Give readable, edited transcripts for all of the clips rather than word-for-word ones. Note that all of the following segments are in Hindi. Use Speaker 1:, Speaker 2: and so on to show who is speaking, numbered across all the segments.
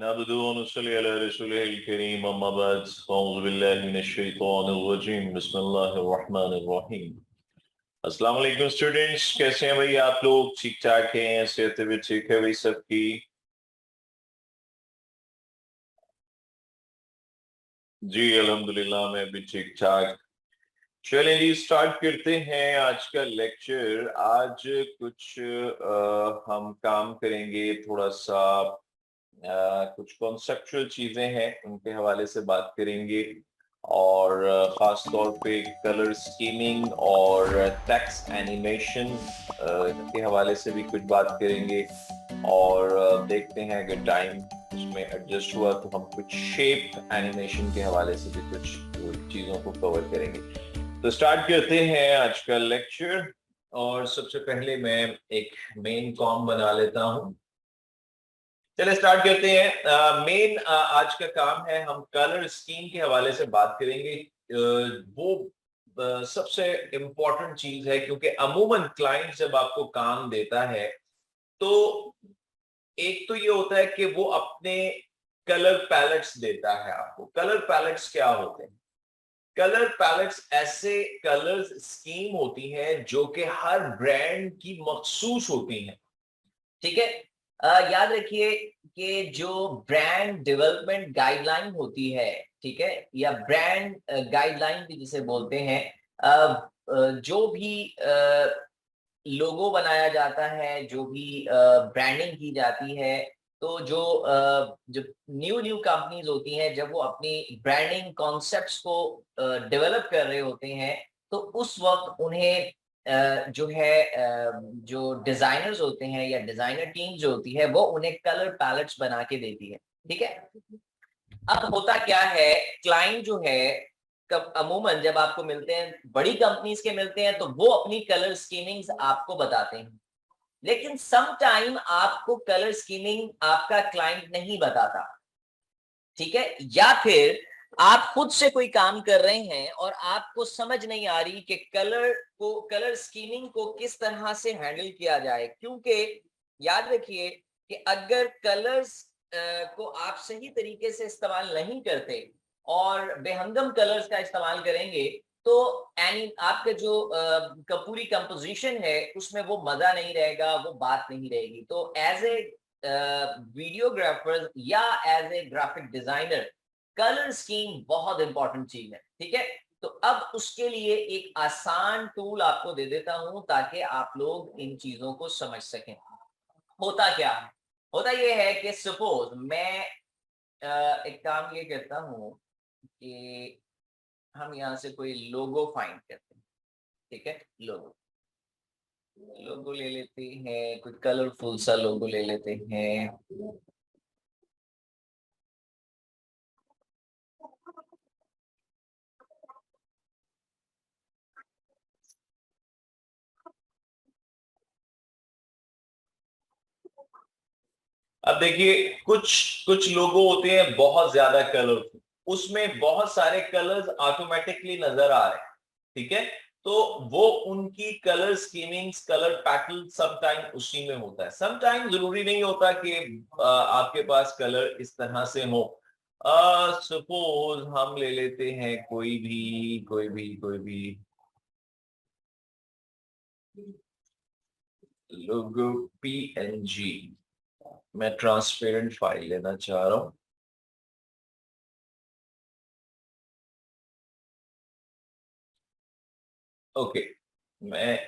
Speaker 1: नहमदुहु व नुसल्ली अला रसूलिहिल करीम अम्मा बाद अऊज़ु बिल्लाहि मिनश शैतानिर रजीम बिस्मिल्लाहिर रहमानिर रहीम। अस्सलाम वालेकुम स्टूडेंट्स, कैसे हैं भाई आप लोग? ठीक ठाक हैं? सेहत भी ठीक है भाई सबकी? जी अल्हम्दुलिल्लाह, मैं भी ठीक ठाक। चलिए जी, स्टार्ट करते हैं आज का लेक्चर। आज कुछ हम काम करेंगे थोड़ा सा, कुछ कॉन्सेप्चुअल चीजें हैं उनके हवाले से बात करेंगे, और खास तौर पे कलर स्कीमिंग और टेक्स्ट एनिमेशन के हवाले से भी कुछ बात करेंगे। और देखते हैं अगर टाइम उसमें एडजस्ट हुआ तो हम कुछ शेप एनिमेशन के हवाले से भी कुछ चीजों को कवर करेंगे। तो स्टार्ट करते हैं आज का लेक्चर। और सबसे पहले मैं एक मेन कॉम बना लेता हूं। चलिए स्टार्ट करते हैं। मेन आज का काम है, हम कलर स्कीम के हवाले से बात करेंगे। वो सबसे इम्पोर्टेंट चीज है, क्योंकि अमूमन क्लाइंट जब आपको काम देता है तो एक तो ये होता है कि वो अपने कलर पैलेट्स देता है आपको। कलर पैलेट्स क्या होते हैं? कलर पैलेट्स ऐसे कलर स्कीम होती हैं जो कि हर ब्रांड की मखसूस होती हैं। ठीक है। याद रखिए कि जो ब्रांड डेवलपमेंट गाइडलाइन होती है, ठीक है, या ब्रांड गाइडलाइन भी जिसे बोलते हैं, जो भी लोगो बनाया जाता है, जो भी ब्रांडिंग की जाती है, तो जो न्यू न्यू कंपनीज होती हैं, जब वो अपनी ब्रांडिंग कॉन्सेप्ट्स को डेवलप कर रहे होते हैं, तो उस वक्त उन्हें जो है जो डिजाइनर्स होते हैं या डिजाइनर टीम जो होती है, वो उन्हें कलर पैलेट्स बना के देती है। ठीक है। अब होता क्या है, क्लाइंट जो है कब अमूमन जब आपको मिलते हैं, बड़ी कंपनीज के मिलते हैं, तो वो अपनी कलर स्कीमिंग्स आपको बताते हैं। लेकिन सम टाइम आपको कलर स्कीमिंग आपका क्लाइंट नहीं बताता। ठीक है। या फिर आप खुद से कोई काम कर रहे हैं और आपको समझ नहीं आ रही कि कलर स्कीमिंग को किस तरह से हैंडल किया जाए, क्योंकि याद रखिए कि अगर कलर्स को आप सही तरीके से इस्तेमाल नहीं करते और बेहंगम कलर्स का इस्तेमाल करेंगे, तो आपका जो पूरी कंपोजिशन है उसमें वो मजा नहीं रहेगा, वो बात नहीं रहेगी। तो एज ए वीडियोग्राफर या as a graphic designer, colour scheme बहुत इंपॉर्टेंट चीज है। ठीक है। तो अब उसके लिए एक आसान टूल आपको दे देता हूं ताकि आप लोग इन चीजों को समझ सकें। होता क्या है? होता यह है कि सपोज मैं एक काम ये करता हूं कि हम यहाँ से कोई लोगो फाइंड करते हैं। ठीक है। लोगो लोगो ले लेते हैं, कोई कलरफुल सा लोगो ले लेते हैं। अब देखिए, कुछ कुछ लोगो होते हैं बहुत ज्यादा कलरफुल, उसमें बहुत सारे कलर्स ऑटोमेटिकली नजर आ रहे हैं। ठीक है। तो वो उनकी कलर स्कीमिंग्स, कलर पैटर्न समटाइम उसी में होता है। समटाइम जरूरी नहीं होता कि आपके पास कलर इस तरह से हो। सपोज हम ले लेते हैं कोई भी लोगो पीएनजी। मैं ट्रांसपेरेंट फाइल लेना चाह रहा हूं। ओके।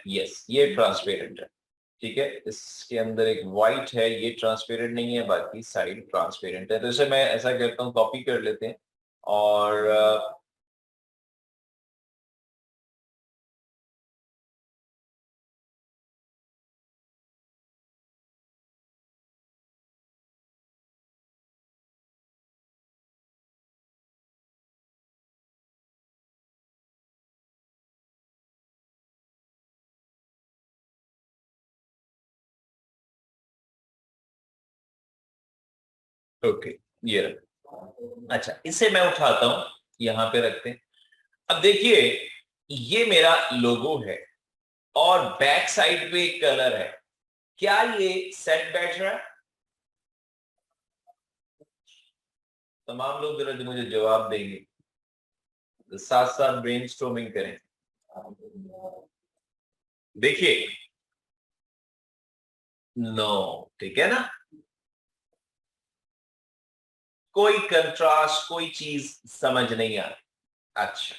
Speaker 1: यस, ये ट्रांसपेरेंट है। ठीक है। इसके अंदर एक वाइट है, ये ट्रांसपेरेंट नहीं है, बाकी साइड ट्रांसपेरेंट है। तो इसे मैं ऐसा करता हूँ, कॉपी कर लेते हैं। और ओके, ये रहा। अच्छा, इसे मैं उठाता हूं, यहां पे रखते हैं। अब देखिए, ये मेरा लोगो है और बैक साइड पे एक कलर है। क्या ये सेट बैठ रहा है? तमाम लोग जरा मुझे जवाब देंगे, साथ साथ ब्रेनस्टॉर्मिंग करें। देखिए, नो, ठीक है ना, कोई कंट्रास्ट, कोई चीज समझ नहीं आ रही। अच्छा,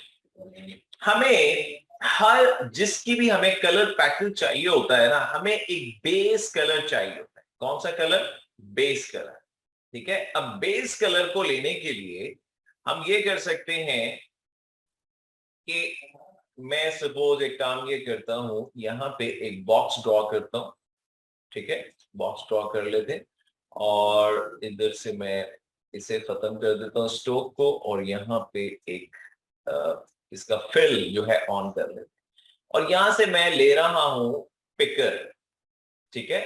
Speaker 1: हमें हर जिसकी भी हमें कलर पैटर्न चाहिए होता है ना, हमें एक बेस कलर चाहिए होता है। कौन सा कलर? Base colour. ठीक है, अब बेस कलर को लेने के लिए हम ये कर सकते हैं कि मैं सपोज एक काम ये करता हूं, यहां पे एक बॉक्स ड्रॉ करता हूं। ठीक है, बॉक्स ड्रॉ कर लेते हैं और इधर से मैं इसे खत्म कर देता हूँ स्ट्रोक को, और यहाँ पे एक इसका फिल जो है ऑन कर लेते हैं। और यहां से मैं ले रहा हूं पिकर। ठीक है,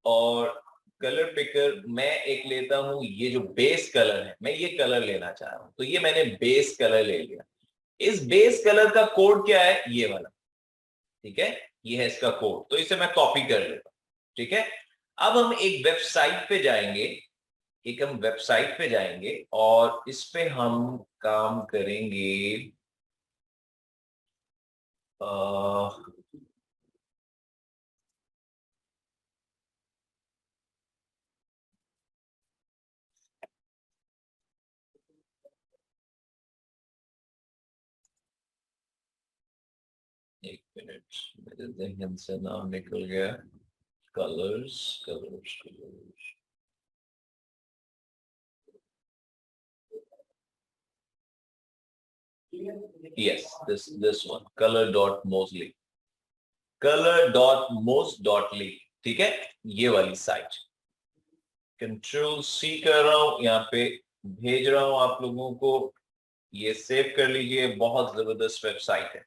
Speaker 1: और कलर पिकर मैं एक लेता हूं, ये जो बेस कलर है मैं ये कलर लेना चाह रहा हूं, तो ये मैंने बेस कलर ले लिया। इस बेस कलर का कोड क्या है? ये वाला। ठीक है, ये है इसका कोड, तो इसे मैं कॉपी कर लेता हूं। ठीक है, अब हम एक वेबसाइट पे जाएंगे, हम वेबसाइट पे जाएंगे और इस पे हम काम करेंगे। आ, एक मिनट, मेरे जहन से नाम निकल गया। Colours, colours, colours. Yes, this one, color.mosley, ठीक है, ये वाली साइट। कंट्रोल सी कर रहा हूं, यहाँ पे भेज रहा हूं आप लोगों को। ये सेव कर लीजिए, बहुत जबरदस्त वेबसाइट है।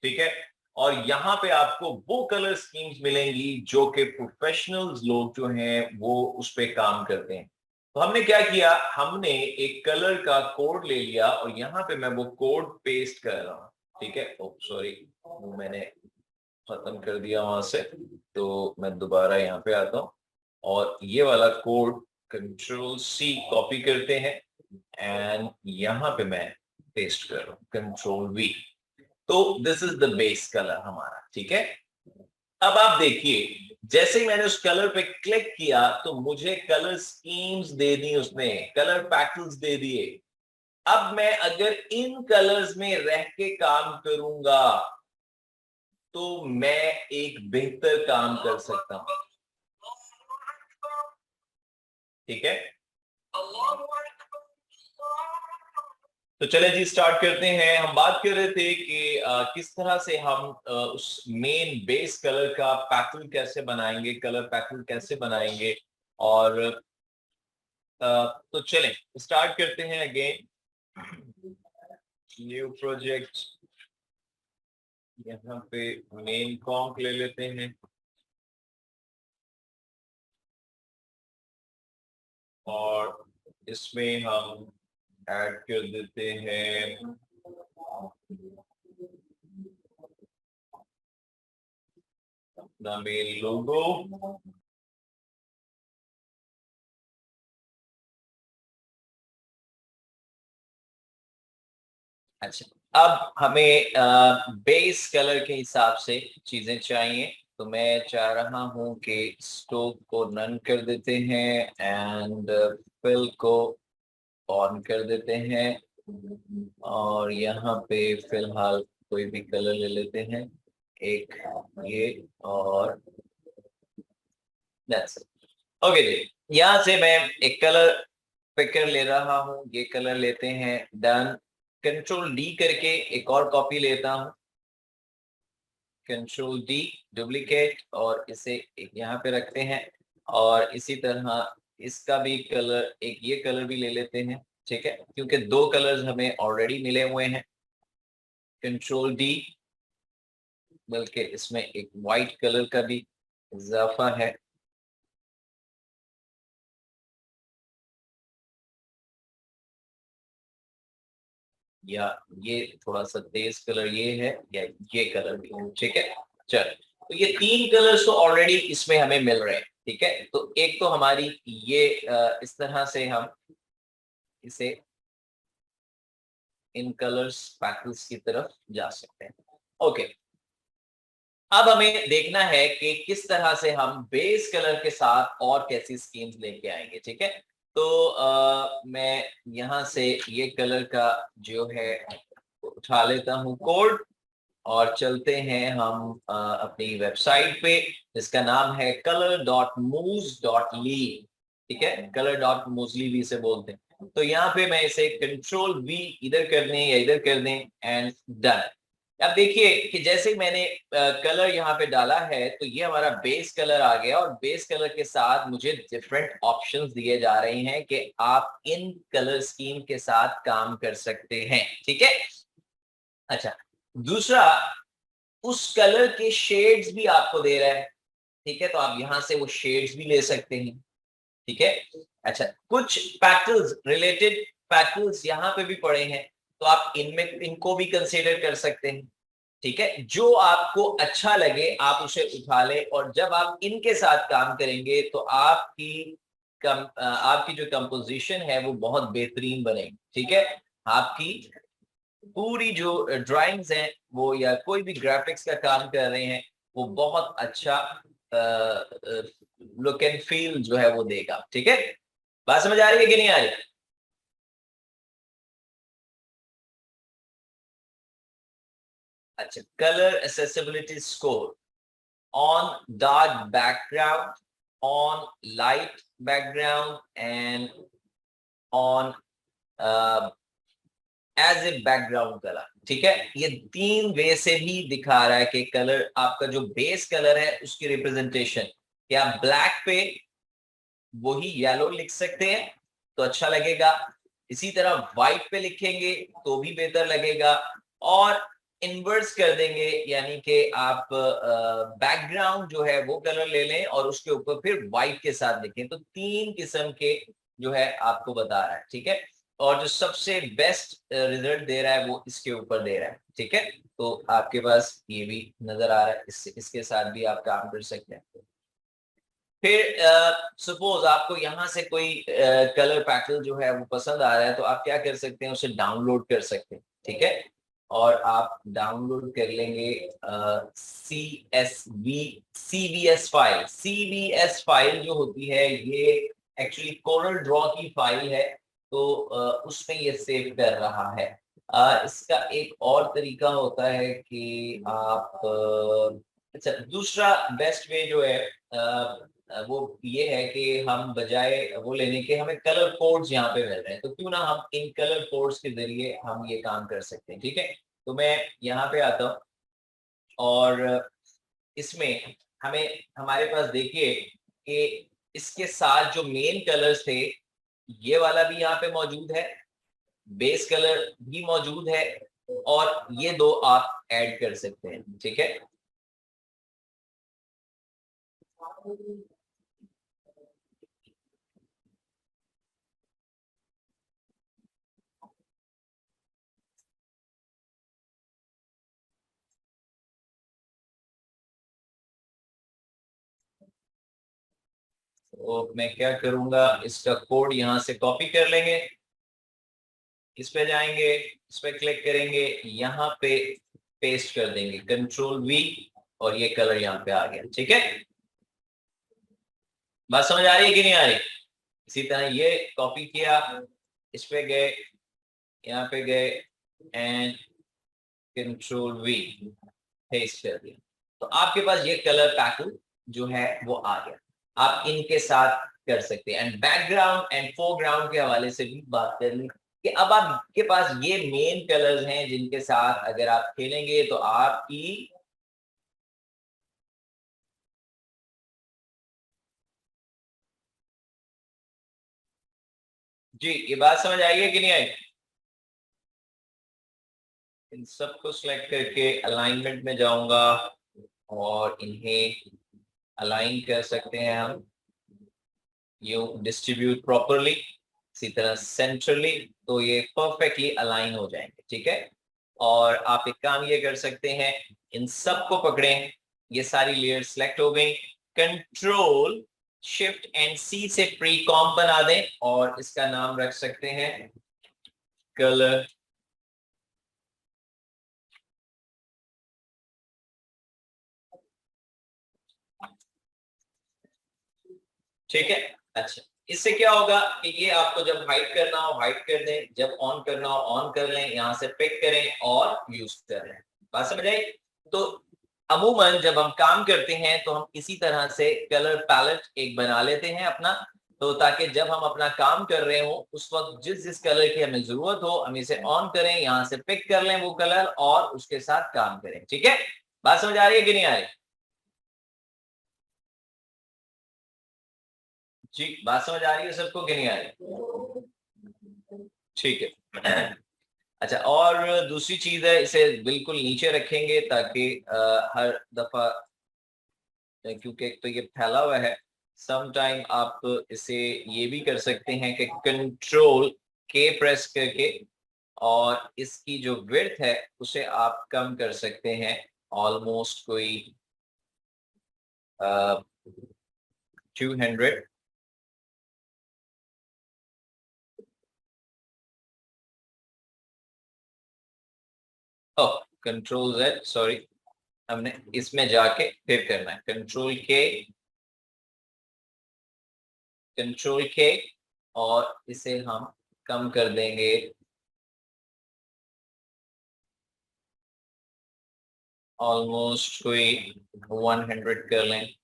Speaker 1: ठीक है, और यहाँ पे आपको वो कलर स्कीम्स मिलेंगी जो कि प्रोफेशनल्स लोग जो हैं वो उस पे काम करते हैं। तो हमने क्या किया, हमने एक कलर का कोड ले लिया और यहाँ पे मैं वो कोड पेस्ट कर रहा हूँ। ठीक है, ओ सॉरी, वो मैंने खत्म कर दिया वहां से, तो मैं दोबारा यहाँ पे आता हूँ और ये वाला कोड कंट्रोल सी कॉपी करते हैं एंड यहाँ पे मैं पेस्ट कर रहा हूँ कंट्रोल वी। तो this is the base colour हमारा। ठीक है, अब आप देखिए, जैसे ही मैंने उस कलर पे क्लिक किया तो मुझे कलर स्कीम्स दे दी उसने, कलर पैटर्न्स दे दिए। अब मैं अगर इन कलर्स में रह के काम करूंगा तो मैं एक बेहतर काम कर सकता हूं। ठीक है, तो चले जी स्टार्ट करते हैं। हम बात कर रहे थे कि किस तरह से हम उस मेन बेस कलर का पैटर्न कैसे बनाएंगे, कलर पैटर्न कैसे बनाएंगे। और तो चलें स्टार्ट करते हैं अगेन, न्यू प्रोजेक्ट। यहाँ पे मेन कॉम्प ले लेते हैं और इसमें हम ऐड कर देते हैं अपना मेन लोगो। अच्छा, अब हमें बेस कलर के हिसाब से चीजें चाहिए, तो मैं चाह रहा हूं कि स्टोव को नन कर देते हैं एंड फिल को ऑन कर देते हैं और यहाँ पे फिलहाल कोई भी कलर ले लेते हैं, एक ये और दैट्स इट। ओके जी, यहाँ से मैं एक कलर पिकर ले रहा हूँ, ये कलर लेते हैं, डन। कंट्रोल डी करके एक और कॉपी लेता हूँ, कंट्रोल डी डुप्लीकेट, और इसे एक यहाँ पे रखते हैं और इसी तरह इसका भी कलर, एक ये कलर भी ले लेते हैं। ठीक है, क्योंकि दो कलर्स हमें ऑलरेडी मिले हुए हैं। कंट्रोल डी, बल्कि इसमें एक वाइट कलर का भी इजाफा है। या ये थोड़ा सा तेज कलर ये है, या ये कलर भी है। ठीक है, चल, तो ये तीन कलर्स तो ऑलरेडी इसमें हमें मिल रहे हैं। ठीक है, तो एक तो हमारी ये इस तरह से हम
Speaker 2: इसे इन कलर्स पैटल्स की तरफ जा सकते हैं। ओके, अब हमें देखना है कि किस तरह से हम बेस कलर के साथ और कैसी स्कीम्स लेके आएंगे। ठीक है, तो मैं यहाँ से ये कलर का जो है उठा लेता हूँ कोड और चलते हैं हम अपनी वेबसाइट पे जिसका नाम है color.moose.ly। ठीक है, color.moozly भी से बोलते हैं। तो यहाँ पे मैं इसे कंट्रोल वी इधर कर दें या इधर कर दें एंड डन। अब देखिए कि जैसे मैंने कलर यहाँ पे डाला है तो ये हमारा बेस कलर आ गया और बेस कलर के साथ मुझे डिफरेंट ऑप्शंस दिए जा रहे हैं कि आप इन कलर स्कीम के साथ काम कर सकते हैं। ठीक है, अच्छा, दूसरा उस कलर के शेड्स भी आपको दे रहा है। ठीक है, तो आप यहां से वो शेड्स भी ले सकते हैं। ठीक है, अच्छा, कुछ पैटल्स रिलेटेड पैटल्स यहाँ पे भी पड़े हैं तो आप इनमें इनको भी कंसीडर कर सकते हैं। ठीक है, जो आपको अच्छा लगे आप उसे उठा ले और जब आप इनके साथ काम करेंगे तो आपकी जो कंपोजिशन है वो बहुत बेहतरीन बनेगी। ठीक है, आपकी पूरी जो ड्राइंग्स हैं वो या कोई भी ग्राफिक्स का काम कर रहे हैं वो बहुत अच्छा लुक एंड फील जो है वो देगा। ठीक है, बात समझ आ रही है कि नहीं आ रही? अच्छा, colour accessibility score on dark background, on light background and on as a background colour. ठीक है, ये 3 वे से भी दिखा रहा है कि कलर आपका जो बेस कलर है उसकी रिप्रेजेंटेशन, क्या ब्लैक पे वही येलो लिख सकते हैं तो अच्छा लगेगा, इसी तरह व्हाइट पे लिखेंगे तो भी बेहतर लगेगा, और इन्वर्स कर देंगे यानी कि आप बैकग्राउंड जो है वो कलर ले लें और उसके ऊपर फिर व्हाइट के साथ लिखें। तो 3 किस्म के जो है आपको बता रहा है। ठीक है, और जो सबसे बेस्ट रिजल्ट दे रहा है वो इसके ऊपर दे रहा है। ठीक है, तो आपके पास ये भी नजर आ रहा है, इसके साथ भी आप काम कर सकते हैं। फिर सपोज आपको यहाँ से कोई कलर पैटर्न जो है वो पसंद आ रहा है तो आप क्या कर सकते हैं, उसे डाउनलोड कर सकते हैं। ठीक है, और आप डाउनलोड कर लेंगे CSV फाइल जो होती है ये एक्चुअली कोरल ड्रॉ की फाइल है तो उसमें ये सेव कर रहा है। इसका एक और तरीका होता है कि आप अच्छा, दूसरा बेस्ट वे जो है वो ये है कि हम बजाय वो लेने के हमें कलर कोड्स यहाँ पे मिल रहे हैं तो क्यों ना हम इन कलर कोड्स के जरिए हम ये काम कर सकते हैं। ठीक है, तो मैं यहाँ पे आता हूँ और इसमें हमें हमारे पास देखिए कि इसके साथ जो मेन कलर्स थे ये वाला भी यहाँ पे मौजूद है, बेस कलर भी मौजूद है और ये 2 आप ऐड कर सकते हैं। ठीक है, तो मैं क्या करूंगा, इसका कोड यहाँ से कॉपी कर लेंगे, इस पे जाएंगे, इस पे क्लिक करेंगे, यहाँ पे पेस्ट कर देंगे कंट्रोल वी और ये कलर यहाँ पे आ गया। ठीक है, बात समझ आ रही है कि नहीं आ रही? इसी तरह ये कॉपी किया, इस पे गए, यहाँ पे गए एंड कंट्रोल वी पेस्ट कर दिया तो आपके पास ये कलर पैटर्न जो है वो आ गया। आप इनके साथ कर सकते हैं एंड बैकग्राउंड एंड फोरग्राउंड के हवाले से भी बात कर ली कि अब आपके पास ये मेन कलर्स हैं जिनके साथ अगर आप खेलेंगे तो आपकी जी ये बात समझ आएगी कि नहीं आई? इन सबको सिलेक्ट करके अलाइनमेंट में जाऊंगा और इन्हें अलाइन कर सकते हैं हम यू डिस्ट्रीब्यूट प्रॉपरली, इसी तरह सेंट्रली, तो ये परफेक्टली अलाइन हो जाएंगे। ठीक है, और आप एक काम ये कर सकते हैं, इन सबको पकड़ें, ये सारी लेयर सेलेक्ट हो गई, कंट्रोल शिफ्ट एंड सी से प्री कॉम्प बना दें और इसका नाम रख सकते हैं कलर। ठीक है। अच्छा, इससे क्या होगा कि ये आपको जब हाइड करना हो हाइड कर दें, जब ऑन करना हो ऑन कर लें, यहां से पिक करें और यूज कर लें। बात समझ आई? तो अमूमन जब हम काम करते हैं तो हम इसी तरह से कलर पैलेट एक बना लेते हैं अपना, तो ताकि जब हम अपना काम कर रहे हो उस वक्त जिस जिस कलर की हमें जरूरत हो हम इसे ऑन करें, यहां से पिक कर लें वो कलर और उसके साथ काम करें। ठीक है, बात समझ आ रही है कि नहीं आ रही? जी, बात समझ आ रही है सबको कि नहीं आ रही? ठीक है। अच्छा, और दूसरी चीज है, इसे बिल्कुल नीचे रखेंगे ताकि हर दफा, क्योंकि एक तो ये फैला हुआ है, सम टाइम आप इसे ये भी कर सकते हैं कि कंट्रोल के प्रेस करके और इसकी जो विड्थ है उसे आप कम कर सकते हैं, ऑलमोस्ट कोई 200। ओह, कंट्रोल जेड, सॉरी, हमने इसमें जाके फिर करना है कंट्रोल के और इसे हम कम कर देंगे ऑलमोस्ट कोई 100 कर लें,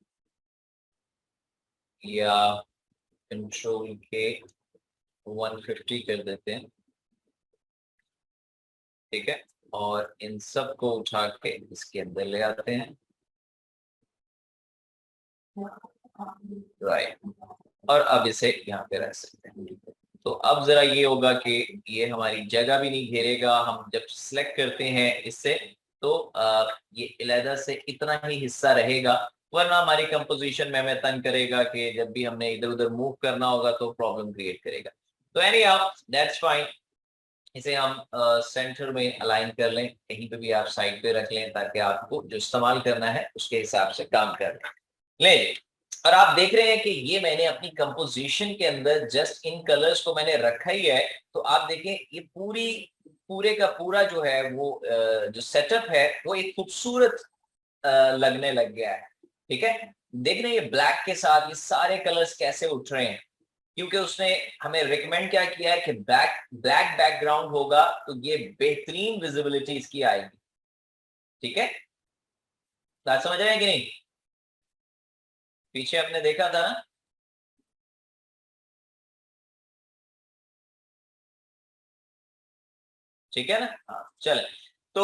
Speaker 2: या कंट्रोल के 150 कर देते हैं। ठीक है, और इन सब को उठा के इसके अंदर ले आते हैं। राइट, और अब इसे यहाँ पे रख सकते हैं। तो अब जरा ये होगा कि ये हमारी जगह भी नहीं घेरेगा, हम जब सिलेक्ट करते हैं इससे तो ये अलहदा से इतना ही हिस्सा रहेगा, वरना हमारी कंपोजिशन में हमें तंग करेगा कि जब भी हमने इधर उधर मूव करना होगा तो प्रॉब्लम क्रिएट करेगा। तो एनी हाउ दैट्स फाइन, इसे हम सेंटर में अलाइन कर लें, कहीं पे भी आप साइड पे रख लें ताकि आपको जो इस्तेमाल करना है उसके हिसाब से काम कर ले। और आप देख रहे हैं कि ये मैंने अपनी कंपोजिशन के अंदर जस्ट इन कलर्स को मैंने रखा ही है, तो आप देखें ये पूरे का पूरा जो है वो जो सेटअप है वो एक खूबसूरत लगने लग गया है। ठीक है, देख रहे हैं ये ब्लैक के साथ ये सारे कलर्स कैसे उठ रहे हैं, क्योंकि उसने हमें रिकमेंड क्या किया है कि ब्लैक बैकग्राउंड होगा तो ये बेहतरीन विजिबिलिटी इसकी आएगी। ठीक है, बात समझ रहे हैं कि नहीं? पीछे आपने देखा था ना? ठीक है ना? हाँ, चले। तो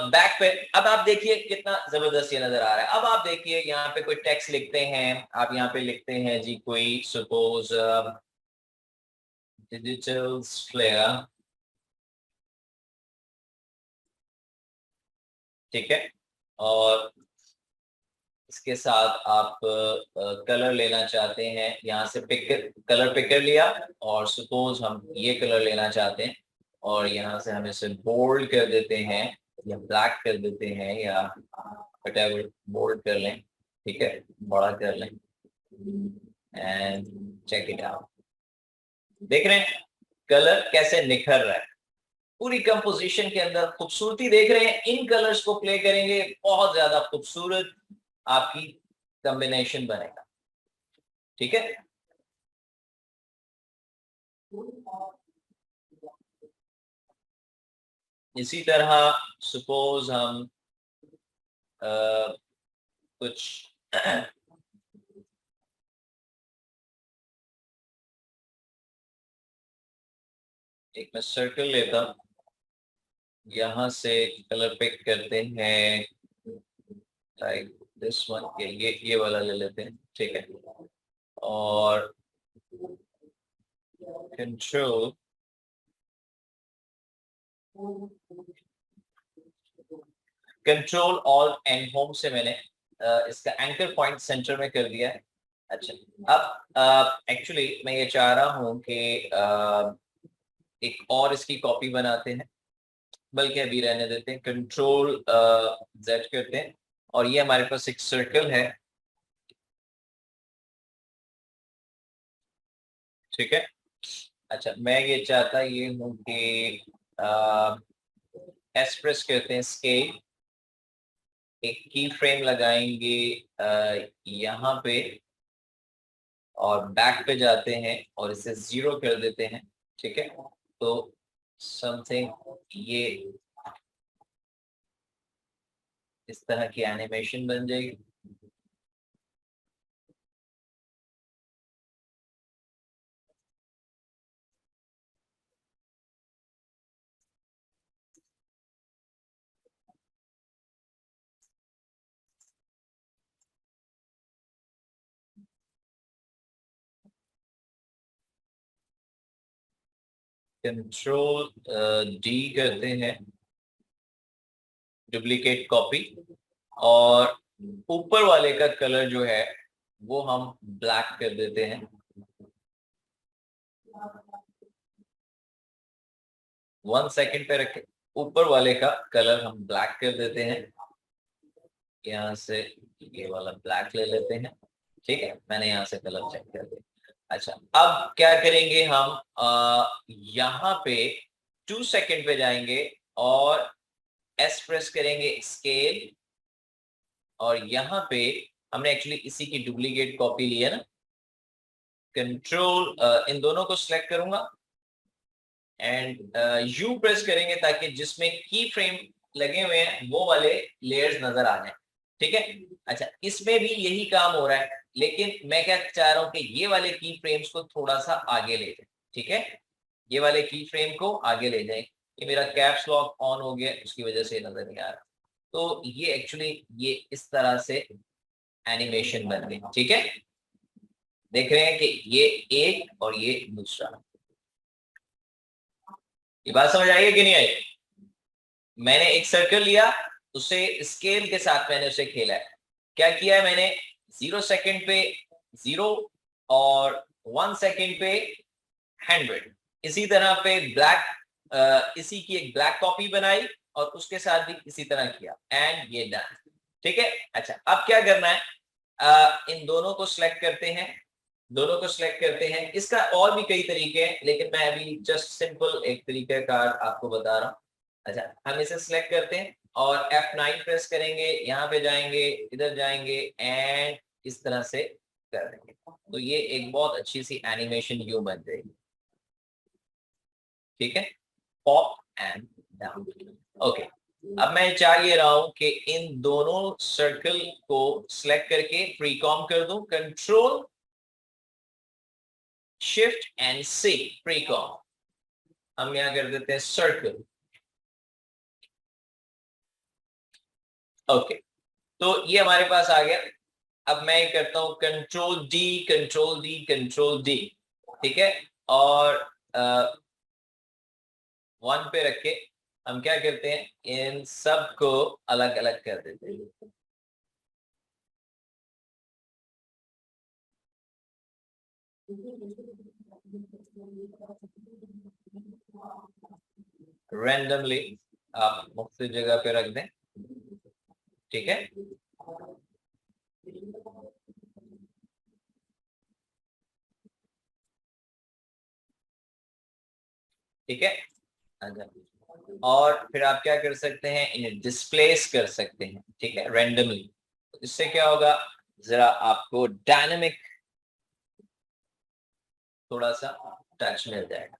Speaker 2: बैक पे अब आप देखिए कितना जबरदस्त ये नजर आ रहा है। अब आप देखिए यहाँ पे कोई टेक्स्ट लिखते हैं, आप यहाँ पे लिखते हैं जी कोई सपोज डिजिटल फ्लेयर। ठीक है, और इसके साथ आप कलर लेना चाहते हैं, यहाँ से कलर पिक कर लिया, और सपोज हम ये कलर लेना चाहते हैं और यहाँ से हम इसे बोल्ड कर देते हैं या ब्लैक कर देते हैं या वटेवर, बोल्ड कर लें। ठीक है, बड़ा कर लें एंड चेक इट आउट। देख रहे हैं कलर कैसे निखर रहा है, पूरी कंपोजिशन के अंदर खूबसूरती देख रहे हैं। इन कलर्स को प्ले करेंगे, बहुत ज्यादा खूबसूरत आपकी कॉम्बिनेशन बनेगा। ठीक है, इसी तरह सपोज हम कुछ एक मैं सर्कल लेता हूं, यहां से कलर पिक करते हैं लाइक दिस वन, ये वाला ले लेते हैं। ठीक है, और control control alt and home से मैंने इसका एंकर पॉइंट सेंटर में कर दिया है। अच्छा, अब एक्चुअली मैं ये चाह रहा हूं कि एक और इसकी कॉपी बनाते हैं, बल्कि अभी रहने देते हैं, कंट्रोल जेड करते हैं और ये हमारे पास एक सर्कल है। ठीक है। अच्छा, मैं ये चाहता ये हूँ कि एक्सप्रेस कहते हैं स्केल, एक की फ्रेम लगाएंगे यहाँ पे और बैक पे जाते हैं और इसे 0 कर देते हैं। ठीक है, तो समथिंग ये इस तरह की एनिमेशन बन जाएगी। कंट्रोल डी करते हैं, डुप्लीकेट कॉपी, और ऊपर वाले का कलर जो है वो हम ब्लैक कर देते हैं। 1 सेकंड पे रखे, ऊपर वाले का कलर हम ब्लैक कर देते हैं। यहाँ से ये वाला ब्लैक ले लेते हैं। ठीक है, मैंने यहाँ से कलर चेक कर दिया। अच्छा, अब क्या करेंगे हम, यहाँ पे 2 सेकंड पे जाएंगे और एस प्रेस करेंगे स्केल, और यहाँ पे हमने एक्चुअली इसी की डुप्लीकेट कॉपी ली है ना। कंट्रोल इन दोनों को सिलेक्ट करूंगा एंड यू प्रेस करेंगे ताकि जिसमें की फ्रेम लगे हुए हैं वो वाले लेयर्स नजर आ जाए। ठीक है। अच्छा, इसमें भी यही काम हो रहा है, लेकिन मैं क्या चाह रहा हूं कि ये वाले की फ्रेम्स को थोड़ा सा आगे ले जाए। ठीक है, ये वाले की फ्रेम को आगे ले जाए। ये मेरा कैप्स लॉक ऑन हो गया, उसकी वजह से नजर नहीं आ रहा। तो ये एक्चुअली ये इस तरह से एनिमेशन बन गई। ठीक है, देख रहे हैं कि ये एक और ये दूसरा। ये बात समझ आई है कि नहीं आई? मैंने एक सर्कल लिया, उसे स्केल के साथ मैंने उसे खेला है। क्या किया है मैंने, 0 सेकंड पे 0 और 1 सेकंड पे 100। इसी तरह पे ब्लैक, इसी की एक ब्लैक कॉपी बनाई और उसके साथ भी इसी तरह किया एंड ये डन। ठीक है। अच्छा, अब क्या करना है, इन दोनों को सिलेक्ट करते हैं, दोनों को सिलेक्ट करते हैं। इसका और भी कई तरीके हैं, लेकिन मैं अभी जस्ट सिंपल एक तरीका कार आपको बता रहा हूँ। अच्छा, हम इसे सिलेक्ट करते हैं और F9 प्रेस करेंगे, यहाँ पे जाएंगे, इधर जाएंगे एंड इस तरह से कर देंगे। तो ये एक बहुत अच्छी सी एनिमेशन यू बन जाएगी। ठीक है, पॉप एंड डाउन। ओके, अब मैं चाह ये रहा हूं कि इन दोनों सर्कल को सिलेक्ट करके प्रीकॉम कर दूं, कंट्रोल शिफ्ट एंड सी, प्रीकॉम। हम यहां कर देते हैं सर्कल। ओके, तो ये हमारे पास आ गया। अब मैं करता हूं control D, control D, control D. ठीक है, और 1 पे रख के हम क्या करते हैं, इन सब को अलग अलग कर देते हैं। रैंडमली आप मुख्तलिफ जगह पे रख दें। ठीक है, ठीक है। और फिर आप क्या कर सकते हैं, इन्हें डिस्प्लेस कर सकते हैं। ठीक है, रैंडमली। इससे क्या होगा, जरा आपको डायनेमिक थोड़ा सा टच मिल जाएगा।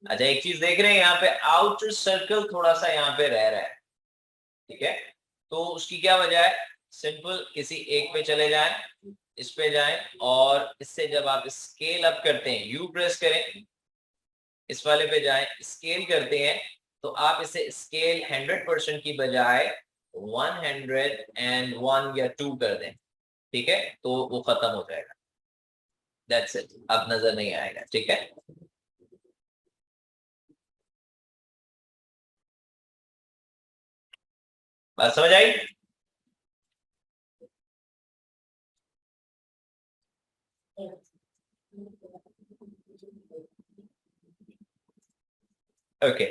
Speaker 2: अच्छा, एक चीज देख रहे हैं यहाँ पे, आउटर सर्कल थोड़ा सा यहाँ पे रह रहा है। ठीक है, तो उसकी क्या वजह है, सिंपल किसी एक पे चले जाएं, इस पे जाएं और इससे जब आप स्केल अप करते हैं, यू प्रेस करें, इस वाले पे जाएं, स्केल करते हैं, तो आप इसे स्केल 100% की बजाय 101 या 2 कर दें। ठीक है, तो वो खत्म हो जाएगा। दैट्स इट, अब नजर नहीं आएगा। ठीक है, बात समझ आई? ओके,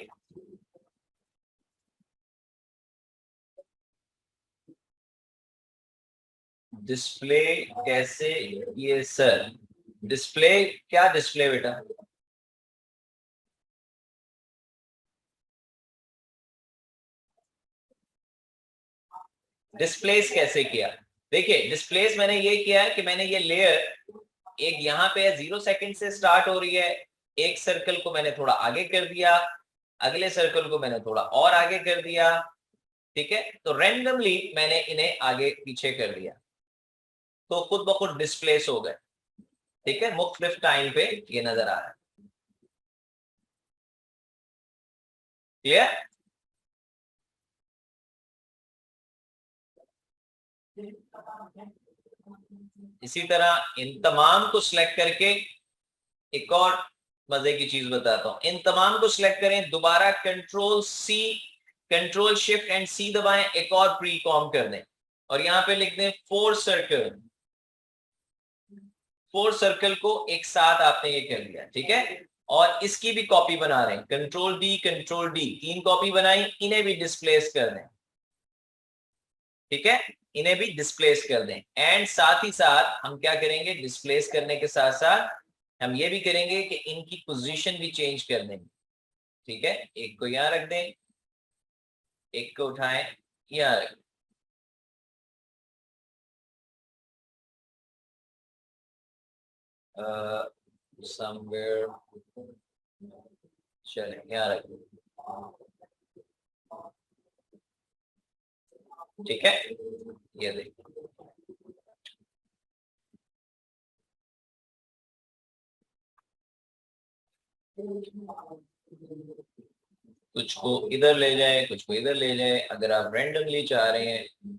Speaker 2: डिस्प्ले कैसे ये सर? डिस्प्ले क्या डिस्प्ले बेटा? डिस्प्लेस कैसे किया? देखिए डिस्प्लेस मैंने ये किया है कि मैंने ये लेयर एक यहाँ पे 0 सेकंड से स्टार्ट हो रही है, एक सर्कल को मैंने थोड़ा आगे कर दिया, अगले सर्कल को मैंने थोड़ा और आगे कर दिया, ठीक है। तो रैंडमली मैंने इन्हें आगे पीछे कर दिया, तो खुद ब खुद डिस्प्लेस हो गए, ठीक है। मुख्तलिफ टाइम पे ये नजर आ रहा है, क्लियर? इसी तरह इन तमाम को सिलेक्ट करके एक और मजे की चीज बताता हूं। इन तमाम को सिलेक्ट करें, दोबारा कंट्रोल शिफ्ट एंड सी दबाएं, एक और प्री कॉम कर दें और यहां पे लिख दें 4 सर्कल। 4 सर्कल को एक साथ आपने ये कर लिया, ठीक है। और इसकी भी कॉपी बना रहे हैं, कंट्रोल डी 3 कॉपी बनाई, इन्हें भी डिस्प्लेस कर दें, ठीक है। इन्हें भी डिस्प्लेस कर दें एंड साथ ही साथ हम क्या करेंगे, डिस्प्लेस करने के साथ साथ हम ये भी करेंगे कि इनकी पोजीशन भी चेंज कर देंगे, ठीक है। एक को यहां रख दें, एक को उठाएं यहां रख, समवेयर, चले यहां रख, ठीक है। ये देखिए कुछ को इधर ले जाए, कुछ को इधर ले जाए, अगर आप रैंडमली चाह रहे हैं।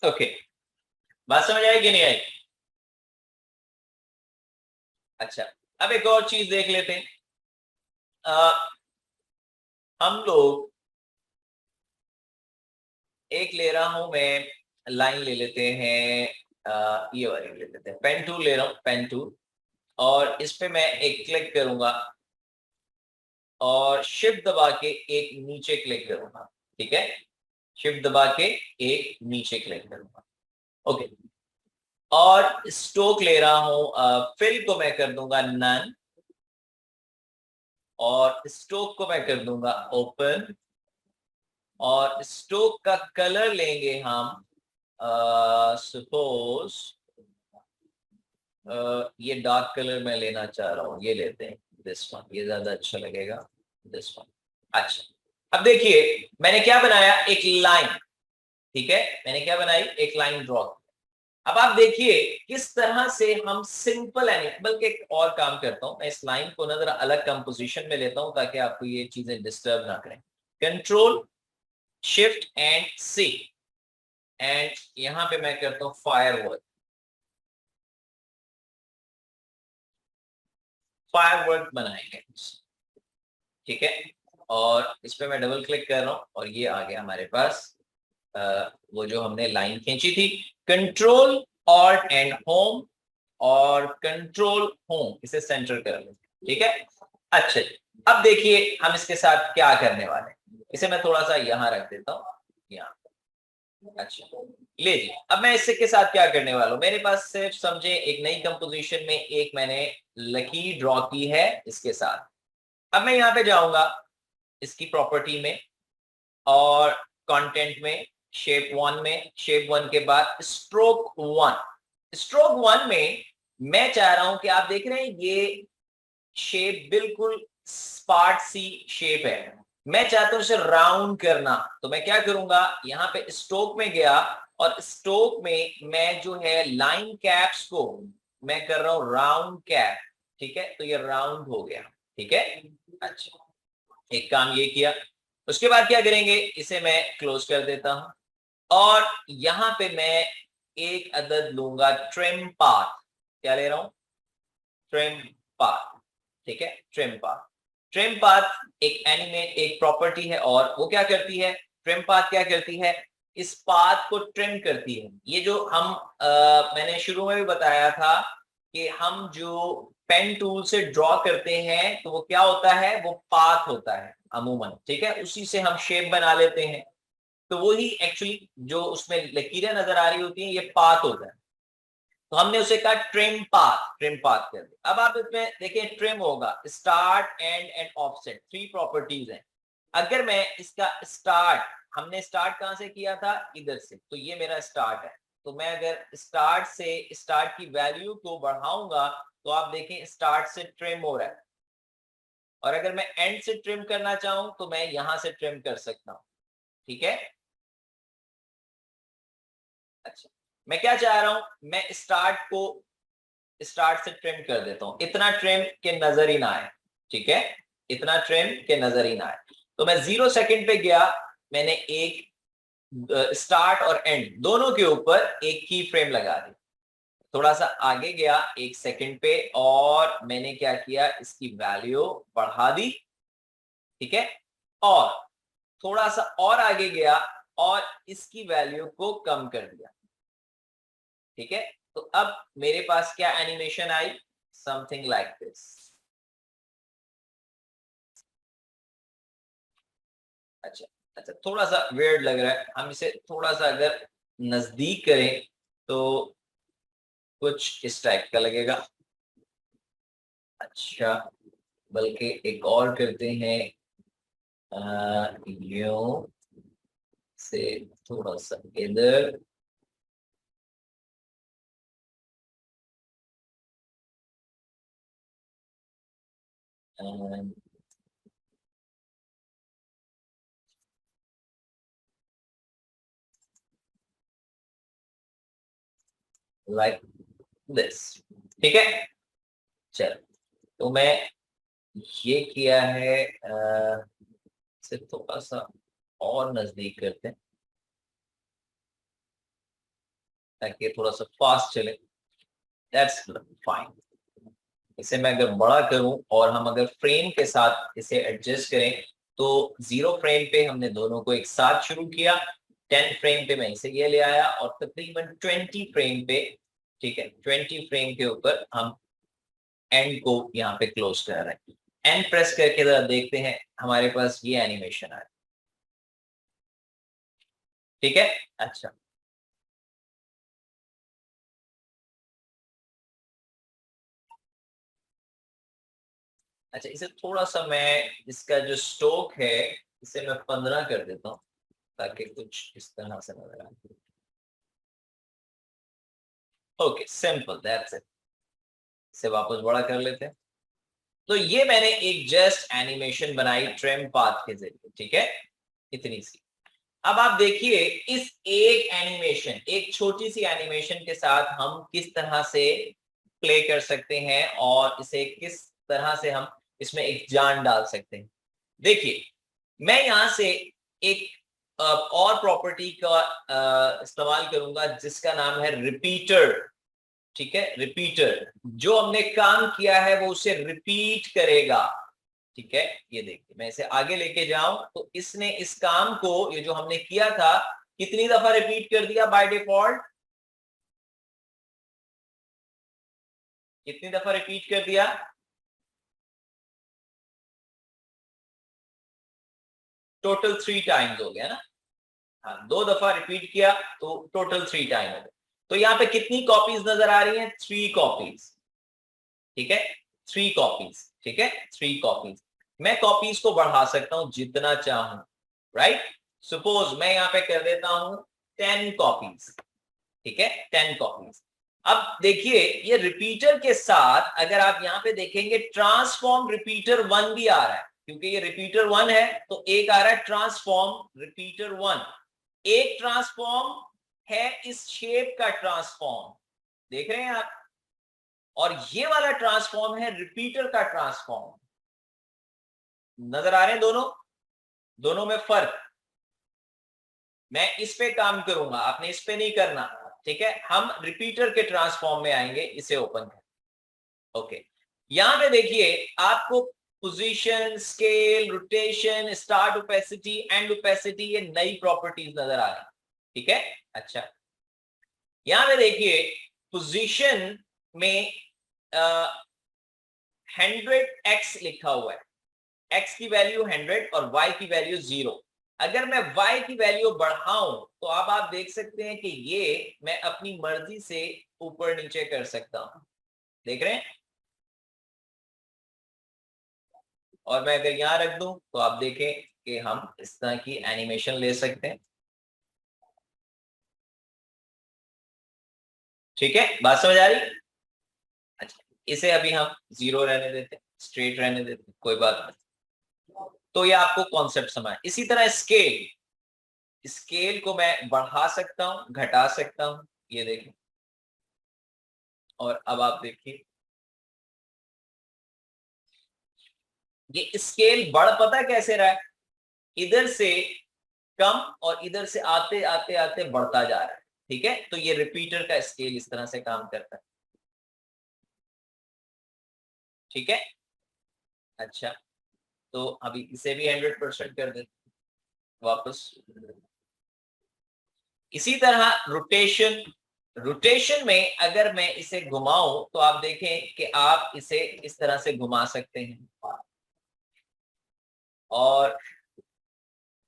Speaker 2: ओके, बात समझ आई कि नहीं आई? अच्छा, अब एक और चीज देख लेते हैं। हम लोग एक ले रहा हूं मैं, लाइन ले लेते हैं, ये वाली ले लेते हैं, पेन टूल ले रहा हूं, पेन टूल, और इस पे मैं एक क्लिक करूंगा और शिफ्ट दबा के एक नीचे क्लिक करूंगा, ठीक है। शिफ्ट दबा के एक नीचे क्लिक करूंगा, ओके। और स्ट्रोक ले रहा हूं, फिल को मैं कर दूंगा नन, और स्ट्रोक को मैं कर दूंगा ओपन, और स्ट्रोक का कलर लेंगे हम, सपोज ये डार्क कलर मैं लेना चाह रहा हूँ, ये लेते हैं, दिस वन, ये ज्यादा अच्छा लगेगा, दिस वन। अच्छा, अब देखिए मैंने क्या बनाया, एक लाइन, ठीक है। मैंने क्या बनाई, एक लाइन ड्रॉ। अब आप देखिए किस तरह से हम सिंपल एनिमेशन, बल्कि एक और काम करता हूं, मैं इस लाइन को ना जरा अलग कंपोजिशन में लेता हूं ताकि आपको ये चीजें डिस्टर्ब ना करें। कंट्रोल शिफ्ट एंड सी, एंड यहां पे मैं करता हूं फायरवर्क। फायरवर्क बनाएंगे, ठीक है। और इस पे मैं डबल क्लिक कर रहा हूं और ये आ गया हमारे पास, वो जो हमने लाइन खींची थी। कंट्रोल ऑल्ट एंड होम, और कंट्रोल होम, इसे सेंटर कर लें, ठीक है। अच्छा, अब देखिए हम इसके साथ क्या करने वाले हैं। इसे मैं थोड़ा सा यहां रख देता हूं, यहाँ। अच्छा, ले जी, अब मैं इससे के साथ क्या करने वाला हूं, मेरे पास सिर्फ समझे एक नई कंपोजिशन में एक मैंने लकीर ड्रॉ की है इसके साथ। अब मैं यहाँ पे जाऊंगा इसकी प्रॉपर्टी में और कंटेंट में, शेप 1 में, शेप 1 के बाद स्ट्रोक 1। स्ट्रोक 1 में मैं चाह रहा हूं कि आप देख रहे हैं ये शेप बिल्कुल स्पार्ट सी शेप है, मैं चाहता हूं इसे राउंड करना। तो मैं क्या करूंगा, यहां पे स्ट्रोक में गया और स्ट्रोक में मैं जो है लाइन कैप्स को मैं कर रहा हूं राउंड कैप, ठीक है। तो ये राउंड हो गया, ठीक है। अच्छा, एक काम ये किया, उसके बाद क्या करेंगे, इसे मैं क्लोज कर देता हूं और यहां पे मैं एक अदद लूंगा ट्रिम पाथ। क्या ले रहा हूं, ट्रिम पाथ, ठीक है। ट्रिम पाथ, ट्रिम पाथ एक एनिमेट एक प्रॉपर्टी है और वो क्या करती है, ट्रिम पाथ क्या करती है, इस पाथ को ट्रिम करती है। ये जो हम मैंने शुरू में भी बताया था कि हम जो पेन टूल से ड्रॉ करते हैं तो वो क्या होता है, वो पाथ होता है अमूमन, ठीक है, उसी से हम शेप बना लेते हैं। तो वो ही एक्चुअली जो उसमें लकीरें नजर आ रही होती हैं, ये पाथ होता है। तो हमने उसे कहा ट्रिम पाथ कर दिया। अब आप इसमें देखिए ट्रिम होगा, start, and and offset, 3 properties हैं। अगर मैं इसका स्टार्ट, हमने स्टार्ट कहां से किया था, इधर से, तो ये मेरा स्टार्ट है। तो मैं अगर स्टार्ट से स्टार्ट की वैल्यू को बढ़ाऊंगा तो आप देखें स्टार्ट से ट्रिम हो रहा है। और अगर मैं एंड से ट्रिम करना चाहूं तो मैं यहां से ट्रिम कर सकता हूं, ठीक है। अच्छा, मैं क्या चाह रहा हूं, मैं स्टार्ट से ट्रिम कर देता हूं, इतना ट्रिम के नजर ही ना आए, ठीक है, इतना ट्रिम के नजर ही ना आए। तो मैं 0 सेकंड पे गया, मैंने एक स्टार्ट और एंड दोनों के ऊपर एक की फ्रेम लगा दी। थोड़ा सा आगे गया 1 सेकंड पे और मैंने क्या किया, इसकी वैल्यू बढ़ा दी, ठीक है, और थोड़ा सा और आगे गया और इसकी वैल्यू को कम कर दिया, ठीक है। तो अब मेरे पास क्या animation I, something like this. अच्छा, अच्छा, थोड़ा सा वियर्ड लग रहा है, हम इसे थोड़ा सा अगर नजदीक करें तो कुछ इस टाइप का लगेगा। अच्छा, बल्कि एक और करते हैं, यूं से थोड़ा सा इधर, लाइक दिस, ठीक है। चलो, तो मैं ये किया है, इसे थोड़ा सा और नजदीक करते हैं ताकि थोड़ा सा फास्ट चले। That's fine. इसे मैं अगर बड़ा करूं और हम अगर फ्रेम के साथ इसे एडजस्ट करें तो 0 फ्रेम पे हमने दोनों को एक साथ शुरू किया, 10 फ्रेम पे मैं इसे ये ले आया और तकरीबन 20 फ्रेम पे, ठीक है, 20 फ्रेम के ऊपर हम एंड को यहाँ पे क्लोज कर रहे हैं। एंड प्रेस करके जरा देखते हैं, हमारे पास ये एनिमेशन आया, ठीक है। अच्छा, अच्छा, इसे थोड़ा सा मैं, इसका जो स्ट्रोक है इसे मैं 15 कर देता हूँ ताकि कुछ इस तरह से नजर आए। Okay, simple, that's it. इसे वापस बड़ा कर लेते हैं। तो ये मैंने एक जस्ट एनिमेशन बनाई ट्रिम पाथ के जरिए, ठीक है, इतनी सी। अब आप देखिए इस एक एनिमेशन, एक छोटी सी एनिमेशन के साथ हम किस तरह से प्ले कर सकते हैं और इसे किस तरह से हम इसमें एक जान डाल सकते हैं। देखिए, मैं यहां से एक और प्रॉपर्टी का इस्तेमाल करूंगा जिसका नाम है रिपीटर, ठीक है, रिपीटर। जो हमने काम किया है वो उसे रिपीट करेगा, ठीक है। ये देखिए, मैं इसे आगे लेके जाऊं तो इसने इस काम को, ये जो हमने किया था, कितनी दफा रिपीट कर दिया बाय डिफॉल्ट, कितनी दफा रिपीट कर दिया, टोटल 3 टाइम्स हो गया ना। हाँ, 2 दफा रिपीट किया तो टोटल 3 टाइम हो गया। तो यहाँ पे कितनी कॉपीज नजर आ रही हैं, 3 कॉपीज, ठीक है, 3 कॉपीज, ठीक है, 3 कॉपीज। मैं कॉपीज को बढ़ा सकता हूं जितना चाहूं, राइट। सपोज मैं यहाँ पे कर देता हूं 10 कॉपीज, ठीक है, 10 कॉपीज। अब देखिए ये रिपीटर के साथ अगर आप यहां पे देखेंगे ट्रांसफॉर्म रिपीटर 1 भी आ रहा है, क्योंकि ये रिपीटर 1 है तो एक आ रहा है ट्रांसफॉर्म रिपीटर 1। एक ट्रांसफॉर्म है इस शेप का ट्रांसफॉर्म, देख रहे हैं आप, और ये वाला ट्रांसफॉर्म है रिपीटर का ट्रांसफॉर्म। नजर आ रहे हैं दोनों, दोनों में फर्क। मैं इस पे काम करूंगा, आपने इस पे नहीं करना, ठीक है। हम रिपीटर के ट्रांसफॉर्म में आएंगे, इसे ओपन कर, ओके। यहां पे देखिए आपको position, scale, rotation, start opacity, and opacity, ये नई प्रॉपर्टीज नजर आ रही, ठीक है। अच्छा, यहां पे देखिए पोजीशन में 100x लिखा हुआ है, x की वैल्यू 100 और y की वैल्यू 0। अगर मैं y की वैल्यू बढ़ाऊं तो अब आप देख सकते हैं कि ये मैं अपनी मर्जी से ऊपर नीचे कर सकता हूं, देख रहे हैं। और मैं अगर यहां रख दूं तो आप देखें कि हम इस तरह की एनिमेशन ले सकते हैं। ठीक है, बात समझ आ रही? अच्छा, इसे अभी हम 0 रहने देते हैं, स्ट्रेट रहने देते हैं, कोई बात नहीं। तो ये आपको कॉन्सेप्ट समझ। इसी तरह स्केल, स्केल को मैं बढ़ा सकता हूं, घटा सकता हूं, ये देखें। और अब आप देखिए ये स्केल बढ़ पता कैसे रहा है, इधर से कम और इधर से आते आते आते बढ़ता जा रहा है। ठीक है, तो ये रिपीटर का स्केल इस तरह से काम करता है। ठीक है, अच्छा, तो अभी इसे भी 100% कर देते वापस। इसी तरह रोटेशन, रोटेशन में अगर मैं इसे घुमाऊं तो आप देखें कि आप इसे इस तरह से घुमा सकते हैं और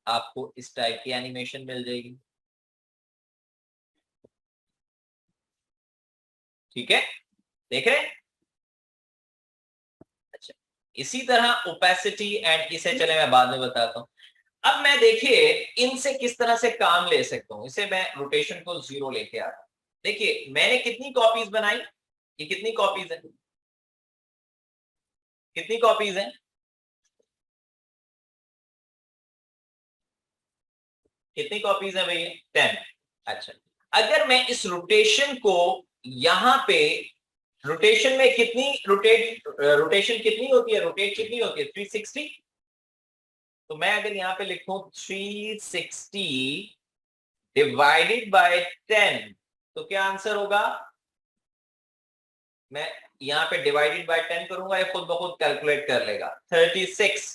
Speaker 2: आपको इस टाइप की एनिमेशन मिल जाएगी। ठीक है, देख रहे हैं? अच्छा, इसी तरह ओपेसिटी एंड इसे चले मैं बाद में बताता हूं। अब मैं देखिए इनसे किस तरह से काम ले सकता हूं। इसे मैं रोटेशन को 0 लेके आता हूं। देखिए मैंने कितनी कॉपीज बनाई, ये कितनी कॉपीज है, कितनी कॉपीज है, कितनी कॉपीज है भैया? 10। अच्छा, अगर मैं इस रोटेशन को यहां पे, रोटेशन में कितनी रोटेशन कितनी होती है, रोटेट कितनी होती है? 360। तो मैं अगर यहां पे लिखूं 360 डिवाइडेड बाय 10 तो क्या आंसर होगा? मैं यहां पे डिवाइडेड बाय 10 करूंगा, ये खुद ब खुद कैलकुलेट कर लेगा, 36।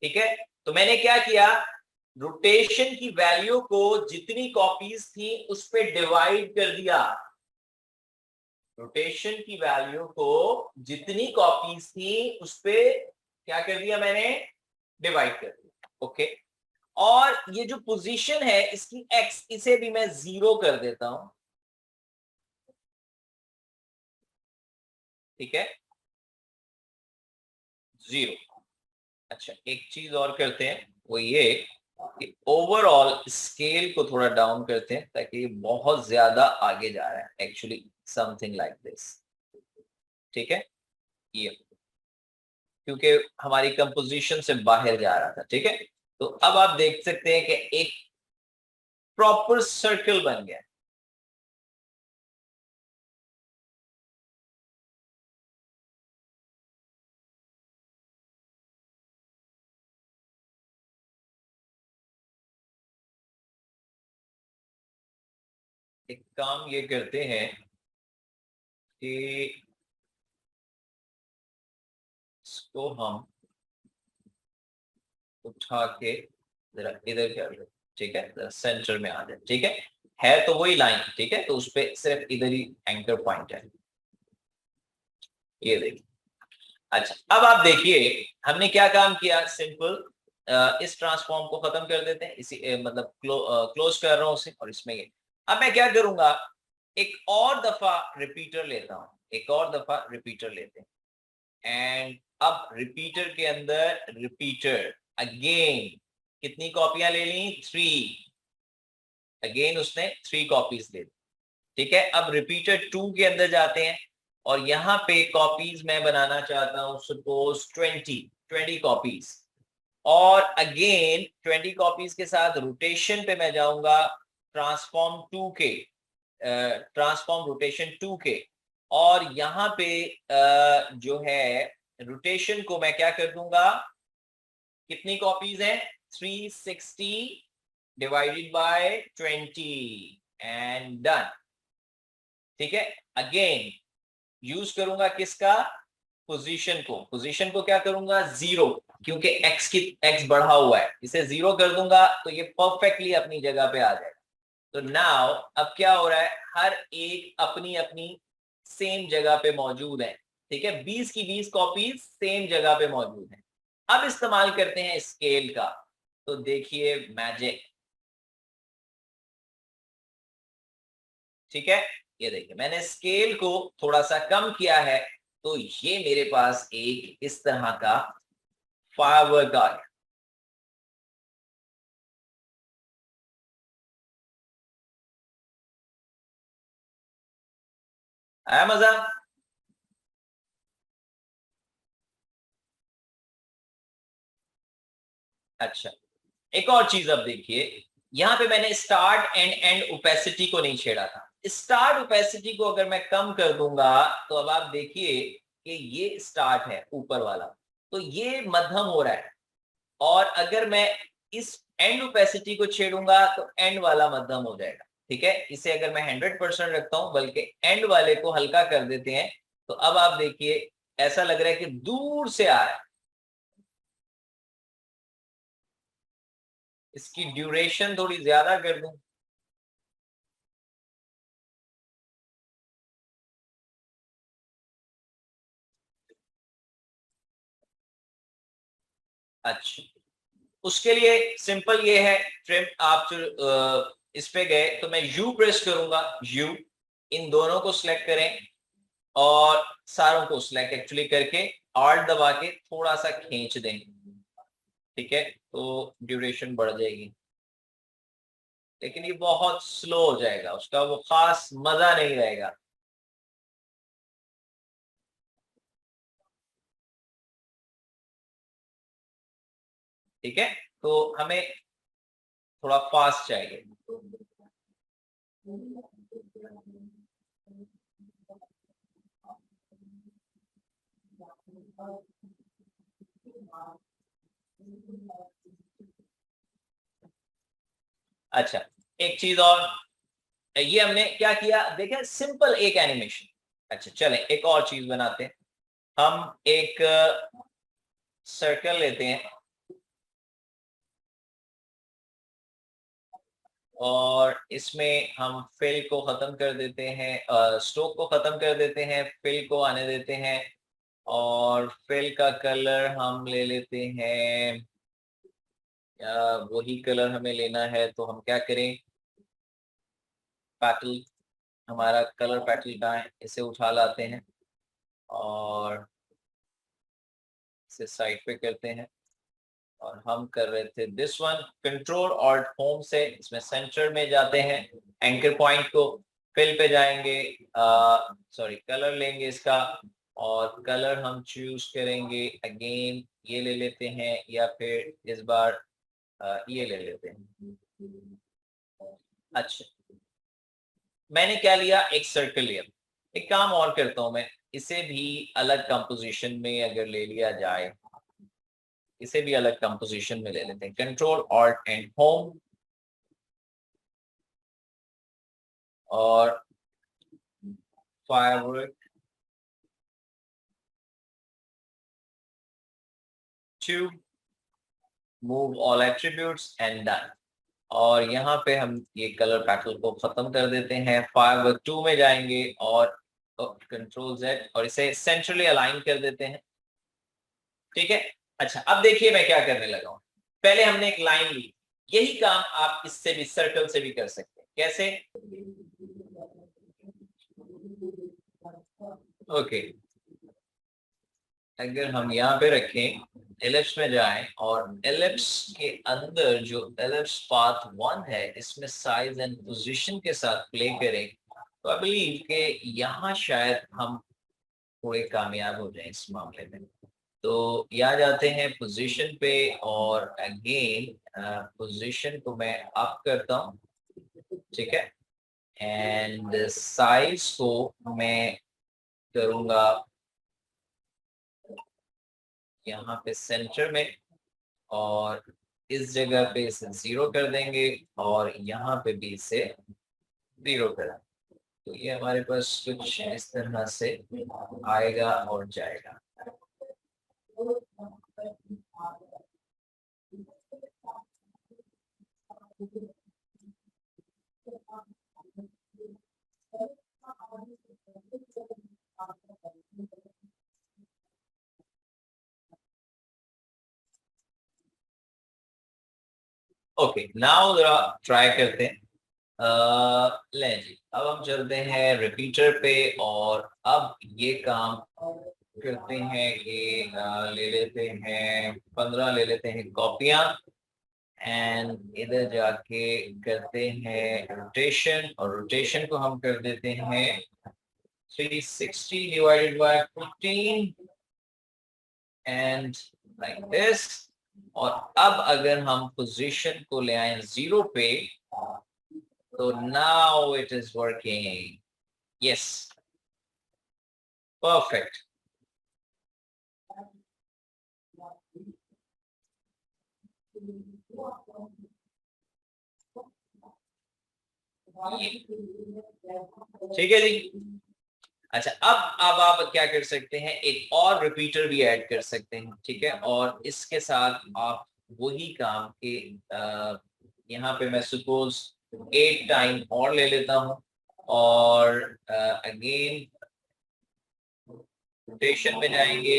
Speaker 2: ठीक है, तो मैंने क्या किया, रोटेशन की वैल्यू को जितनी कॉपीज थी उस पर डिवाइड कर दिया। रोटेशन की वैल्यू को जितनी कॉपीज थी उस पे क्या कर दिया मैंने, डिवाइड कर दिया। ओके, और ये जो पोजीशन है इसकी एक्स, इसे भी मैं 0 कर देता हूं। ठीक है, 0। अच्छा, एक चीज और करते हैं, वो ये कि ओवरऑल स्केल को थोड़ा डाउन करते हैं ताकि ये बहुत ज्यादा आगे जा रहा है, एक्चुअली समथिंग लाइक दिस। ठीक है, ये क्योंकि हमारी कंपोजिशन से बाहर जा रहा था। ठीक है, तो अब आप देख सकते हैं कि एक प्रॉपर सर्कल बन गया। एक काम ये करते हैं कि इसको हम उठा के जरा इधर कर ले। ठीक है, जरा सेंटर में आ जाए। ठीक है तो वही लाइन। ठीक है, तो उस पर सिर्फ इधर ही एंकर पॉइंट है, ये देखिए। अच्छा, अब आप देखिए हमने क्या काम किया, सिंपल इस ट्रांसफॉर्म को खत्म कर देते हैं, इसी मतलब क्लोज कर रहा हूं उसे, और इसमें ये। अब मैं क्या करूंगा, एक और दफा रिपीटर लेता हूं, एक और दफा रिपीटर लेते हैं, एंड अब रिपीटर के अंदर रिपीटर अगेन कितनी कॉपियां ले ली? 3। अगेन उसने 3 कॉपीज ले ली। ठीक है, अब रिपीटर 2 के अंदर जाते हैं और यहाँ पे कॉपीज मैं बनाना चाहता हूं सपोज 20 कॉपीज, और अगेन 20 कॉपीज के साथ रोटेशन पे मैं जाऊंगा ट्रांसफॉर्म 2 के, ट्रांसफॉर्म रोटेशन 2 के, और यहाँ पे जो है रोटेशन को मैं क्या कर दूंगा, कितनी कॉपीज है? 360 डिवाइडेड बाय 20 एंड डन। ठीक है, अगेन यूज करूंगा किसका? पोजीशन को। पोजीशन को क्या करूंगा? 0, क्योंकि एक्स बढ़ा हुआ है, इसे 0 कर दूंगा तो ये परफेक्टली अपनी जगह पे आ जाएगा। तो नाउ अब क्या हो रहा है, हर एक अपनी अपनी सेम जगह पे मौजूद हैं, ठीक है, 20 की 20 कॉपीज सेम जगह पे मौजूद हैं। अब इस्तेमाल करते हैं स्केल का, तो देखिए मैजिक, ठीक है, ये देखिए मैंने स्केल को थोड़ा सा कम किया है, तो ये मेरे पास एक इस तरह का फायरवर्क आ गया। आया मजा? अच्छा, एक और चीज अब देखिए, यहां पे मैंने स्टार्ट एंड एंड ओपेसिटी को नहीं छेड़ा था। स्टार्ट ओपेसिटी को अगर मैं कम कर दूंगा, तो अब आप देखिए कि ये स्टार्ट है ऊपर वाला, तो ये मध्यम हो रहा है, और अगर मैं इस एंड ओपेसिटी को छेड़ूंगा तो एंड वाला मध्यम हो जाएगा, ठीक है। इसे अगर मैं 100% रखता हूं, बल्कि एंड वाले को हल्का कर देते हैं, तो अब आप देखिए ऐसा लग रहा है कि दूर से आ रहा है। इसकी ड्यूरेशन थोड़ी ज्यादा कर दूं, अच्छा, उसके लिए सिंपल ये है, ट्रिम आप जो इस पे गए तो मैं यू प्रेस करूंगा, यू, इन दोनों को सिलेक्ट करें और सारों को सिलेक्ट एक्चुअली करके आल्ट दबा के थोड़ा सा खींच दें, ठीक है, तो ड्यूरेशन बढ़ जाएगी, लेकिन ये बहुत स्लो हो जाएगा, उसका वो खास मजा नहीं रहेगा। ठीक है, तो हमें थोड़ा फास्ट चाहिए। अच्छा, एक चीज और, ये हमने क्या किया देखें, सिंपल एक एनिमेशन। अच्छा चलें एक और चीज बनाते हैं, हम एक सर्कल लेते हैं और इसमें हम फिल को खत्म कर देते हैं, स्ट्रोक को खत्म कर देते हैं, फिल को आने देते हैं, और फिल का कलर हम ले लेते हैं, वही कलर हमें लेना है, तो हम क्या करें, पैटल, हमारा कलर पैटल का है, इसे उठा लाते हैं और इसे साइड पे करते हैं, और हम कर रहे थे this one, control alt home से इसमें सेंटर में जाते हैं, एंकर पॉइंट को फिल पे जाएंगे, सॉरी कलर लेंगे इसका, और कलर हम चूज करेंगे अगेन, ये ले लेते हैं, या फिर इस बार ये ले लेते हैं। अच्छा, मैंने क्या लिया, एक सर्कल लिया, एक काम और करता हूं मैं, इसे भी अलग कंपोजिशन में अगर ले लिया जाए, इसे भी अलग कंपोजिशन में ले लेते हैं, कंट्रोल ऑल्ट एंड होम, और firework 2, move all attributes and done, और यहाँ पे हम ये कलर पैटर्न को खत्म कर देते हैं, फायरवर्क 2 में जाएंगे और कंट्रोल जेड और इसे सेंट्रली अलाइन कर देते हैं, ठीक है। अच्छा, अब देखिए मैं क्या करने लगा हूं, पहले हमने एक लाइन ली, यही काम आप इससे भी, सर्कल से भी कर सकते हैं, कैसे, ओके, अगर हम यहाँ पे रखें, एलिप्स में जाएं और एलिप्स के अंदर जो एलिप्स पाथ 1 है, इसमें साइज एंड पोजीशन के साथ प्ले करें, तो आई बिलीव कि यहाँ शायद हम थोड़े कामयाब हो जाएं इस मामले में। तो यहाँ जाते हैं पोजीशन पे, और अगेन पोजीशन को मैं अप करता हूँ, ठीक है, एंड साइज को मैं करूँगा यहाँ पे सेंटर में, और इस जगह पे इसे 0 कर देंगे, और यहाँ पे भी इसे 0 कर देंगे, तो ये हमारे पास कुछ इस तरह से आएगा और जाएगा। नाउ जरा ट्राई करते हैं। लें जी, अब हम चलते हैं रिपीटर पे और अब ये काम करते हैं कि ले लेते हैं 15 ले लेते हैं कॉपियां एंड इधर जाके करते हैं रोटेशन और रोटेशन को हम कर देते हैं 360 divided by 15 and like this. और अब अगर हम पोजीशन को ले आए 0 पे तो now it is working. Yes, perfect. ठीक है जी। अच्छा, अब आप क्या कर सकते हैं, एक और रिपीटर भी ऐड कर सकते हैं, ठीक है। और इसके साथ आप वही काम के यहाँ पे मैं सपोज 8 टाइम और ले लेता हूँ और अगेन रोटेशन में जाएंगे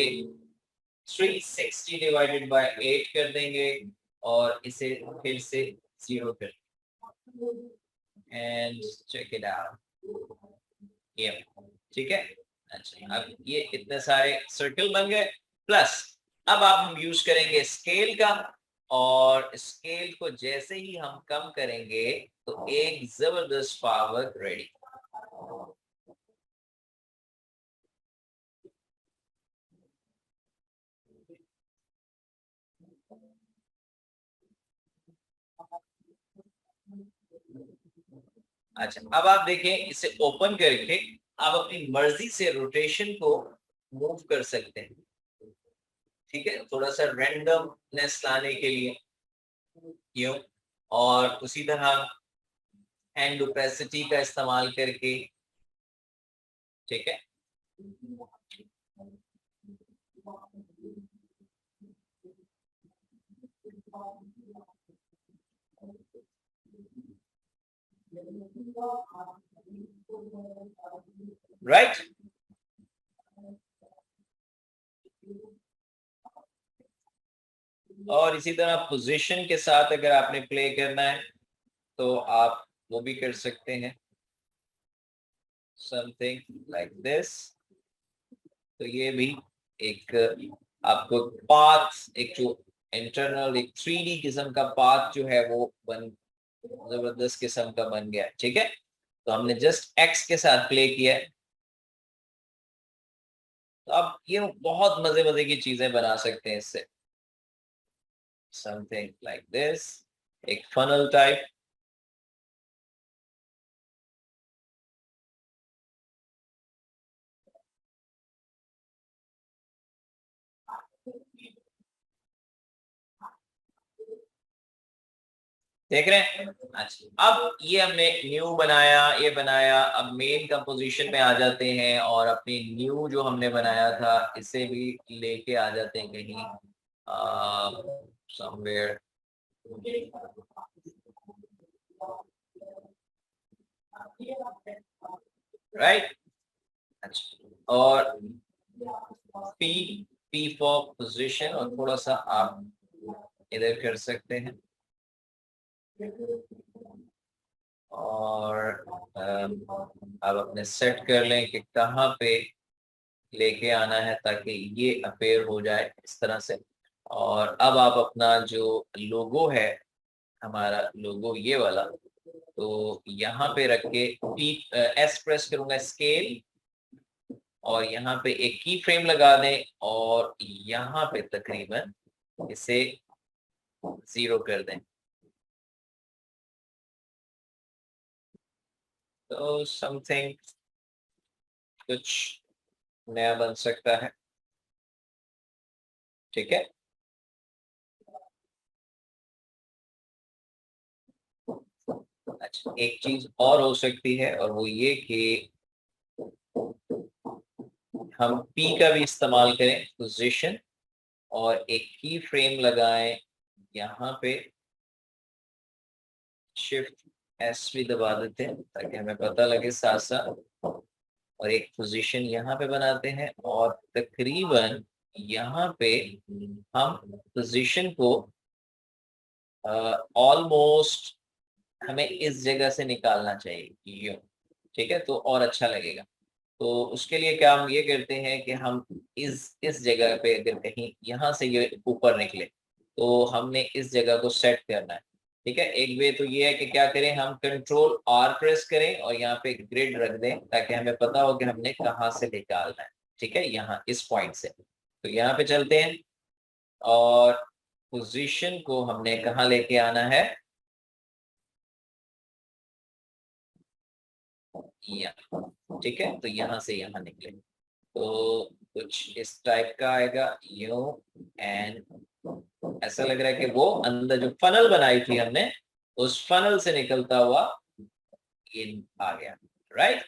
Speaker 2: 360 डिवाइडेड बाय 8 कर देंगे और इसे फिर से 0 कर एंड चेक इट आउट। ये ठीक है। अच्छा, अब ये इतने सारे सर्कल बन गए। प्लस अब आप हम यूज करेंगे स्केल का और स्केल को जैसे ही हम कम करेंगे तो एक जबरदस्त पावर रेडी। अच्छा, अब आप देखें, इसे ओपन करके आप अपनी मर्जी से रोटेशन को मूव कर सकते हैं, ठीक है, थोड़ा सा रैंडमनेस लाने के लिए यूं। और उसी तरह हैंड ओपेसिटी का इस्तेमाल करके, ठीक है। राइट। और इसी तरह पोजीशन के साथ अगर आपने प्ले करना है तो आप वो भी कर सकते हैं, समथिंग लाइक दिस। तो ये भी एक आपको पाथ, एक जो इंटरनल एक 3D किस्म का पाथ जो है वो बन जबरदस्त किस्म का बन गया, ठीक है। तो हमने जस्ट एक्स के साथ प्ले किया है। तो अब ये बहुत मजे मजे की चीजें बना सकते हैं इससे, समथिंग लाइक दिस, एक फनल टाइप। देख रहे हैं। अच्छा, अब ये हमने न्यू बनाया, ये बनाया। अब मेन कंपोजिशन में आ जाते हैं और अपनी न्यू जो हमने बनाया था इसे भी लेके आ जाते हैं कहीं समवेयर। राइट। अच्छा, और पी पी फॉर पोजीशन और थोड़ा सा आप इधर कर सकते हैं और अब अपने सेट कर लें कि कहाँ पे लेके आना है ताकि ये अपेयर हो जाए इस तरह से। और अब आप अपना जो लोगो है, हमारा लोगो ये वाला, तो यहाँ पे रख के पी एस प्रेस करूंगा, स्केल, और यहाँ पे एक की फ्रेम लगा दें और यहाँ पे तकरीबन इसे 0 कर दें। तो समथिंग कुछ नया बन सकता है, ठीक है। अच्छा, एक चीज और हो सकती है और वो ये कि हम पी का भी इस्तेमाल करें, पोजीशन, और एक की फ्रेम लगाएं यहाँ पे, शिफ्ट एस भी दबा देते हैं ताकि हमें पता लगे साथ साथ। और एक पोजीशन यहाँ पे बनाते हैं और तकरीबन यहाँ पे हम पोजीशन को ऑलमोस्ट हमें इस जगह से निकालना चाहिए यूं, ठीक है, तो और अच्छा लगेगा। तो उसके लिए क्या हम ये करते हैं कि हम इस जगह पे अगर कहीं यहाँ से ये ऊपर निकले तो हमने इस जगह को सेट करना है, ठीक है। एक वे तो ये है कि क्या करें, हम कंट्रोल आर प्रेस करें और यहाँ पे ग्रिड रख दें ताकि हमें पता हो कि हमने कहाँ से निकालना है, ठीक है, यहाँ इस पॉइंट से। तो यहाँ पे चलते हैं और पोजीशन को हमने कहाँ लेके आना है, यहाँ, ठीक है। तो यहाँ से यहाँ निकले तो कुछ इस टाइप का आएगा यू, एंड ऐसा लग रहा है कि वो अंदर जो फनल बनाई थी हमने उस फनल से निकलता हुआ ये आ गया, राइट।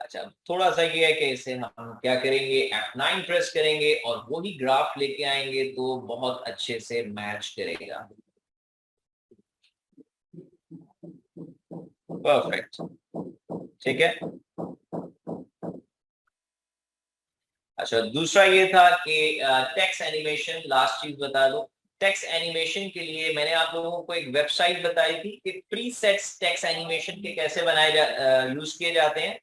Speaker 2: अच्छा, थोड़ा सा ये है कि इसे हम क्या करेंगे, F9 प्रेस करेंगे और वही ग्राफ लेके आएंगे तो बहुत अच्छे से मैच करेगा। परफेक्ट, ठीक है। अच्छा, दूसरा ये था कि टेक्स्ट एनिमेशन, लास्ट चीज बता दो। टेक्स्ट एनिमेशन के लिए मैंने आप लोगों को एक वेबसाइट बताई थी कि प्रीसेट्स टेक्स्ट एनिमेशन के कैसे यूज किए जाते हैं।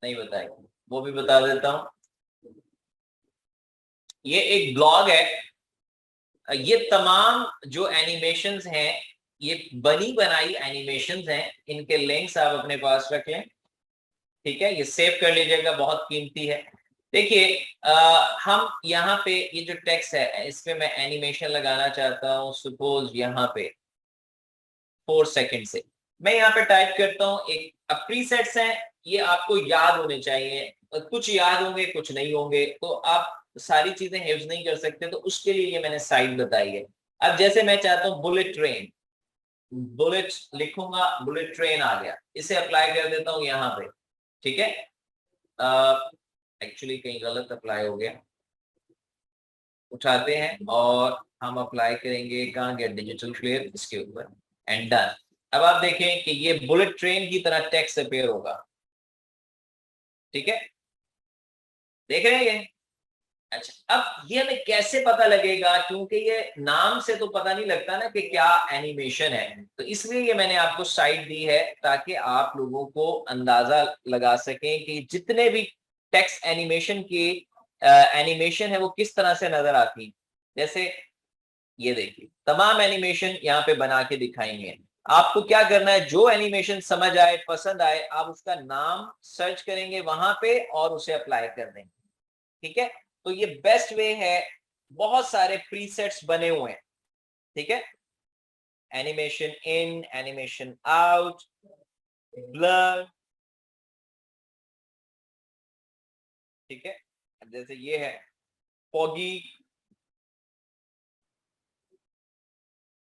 Speaker 2: नहीं बताई, वो भी बता देता हूँ। ये एक ब्लॉग है, ये तमाम जो एनिमेशंस हैं, ये बनी बनाई एनिमेशंस हैं, इनके लिंक्स आप अपने पास रख लें, ठीक है, ये सेव कर लीजिएगा, बहुत कीमती है। देखिए, हम यहाँ पे ये जो टेक्स्ट है इस पे मैं एनिमेशन लगाना चाहता हूँ, सपोज यहाँ पे 4 सेकंड से मैं यहाँ पे टाइप करता हूँ एक, अब प्रीसेट्स हैं, ये आपको याद होने चाहिए, कुछ याद होंगे कुछ नहीं होंगे, तो आप सारी चीजें यूज नहीं कर सकते, तो उसके लिए ये मैंने साइट बताई है। अब जैसे मैं चाहता हूँ बुलेट ट्रेन, बुलेट लिखूंगा, बुलेट ट्रेन आ गया, इसे अप्लाई कर देता हूँ यहाँ पे, ठीक है। एक्चुअली कहीं गलत अप्लाई हो गया, उठाते हैं और हम अप्लाई करेंगे कहाँ गया, डिजिटल क्लियर, इसके ऊपर, एंड डन। अब आप देखें कि ये बुलेट ट्रेन की तरह टेक्स्ट अपेयर होगा, ठीक है, देख रहे हैं ये। अच्छा, अब ये हमें कैसे पता लगेगा, क्योंकि ये नाम से तो पता नहीं लगता ना कि क्या एनिमेशन है, तो इसलिए ये मैंने आपको साइट दी है ताकि आप लोगों को अंदाजा लगा सकें कि जितने भी टेक्स्ट एनिमेशन की एनिमेशन है वो किस तरह से नजर आती है। जैसे ये देखिए, तमाम एनिमेशन यहाँ पे बना के दिखाएंगे। आपको क्या करना है, जो एनिमेशन समझ आए, पसंद आए, आप उसका नाम सर्च करेंगे वहां पे और उसे अप्लाई कर देंगे, ठीक है। तो ये बेस्ट वे है, बहुत सारे प्रीसेट्स बने हुए हैं, ठीक है, एनिमेशन इन, एनिमेशन आउट, ब्लर, ठीक है। अब जैसे ये है फॉगी,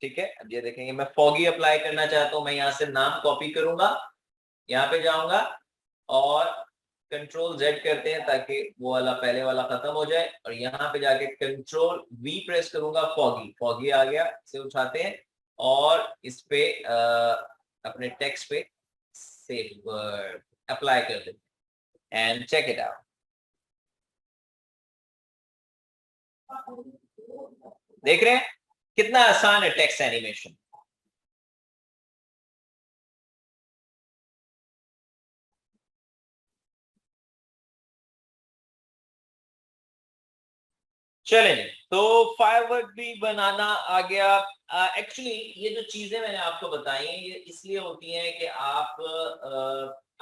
Speaker 2: ठीक है। अब ये देखेंगे, मैं फॉगी अप्लाई करना चाहता हूं, मैं यहां से नाम कॉपी करूंगा, यहाँ पे जाऊंगा और कंट्रोल जेड करते हैं ताकि वो वाला पहले वाला खत्म हो जाए, और यहाँ पे जाके कंट्रोल वी प्रेस करूंगा, फॉगी, फॉगी आ गया, इसे उठाते हैं और इस पे अपने टेक्स्ट पे सेव वर्ड अप्लाई कर देते हैं एंड चेक इट आउट। देख रहे हैं कितना आसान है टेक्स्ट एनिमेशन। चलें, तो फायरवर्क भी बनाना आ गया। एक्चुअली ये जो चीजें मैंने आपको बताई हैं ये इसलिए होती हैं कि आप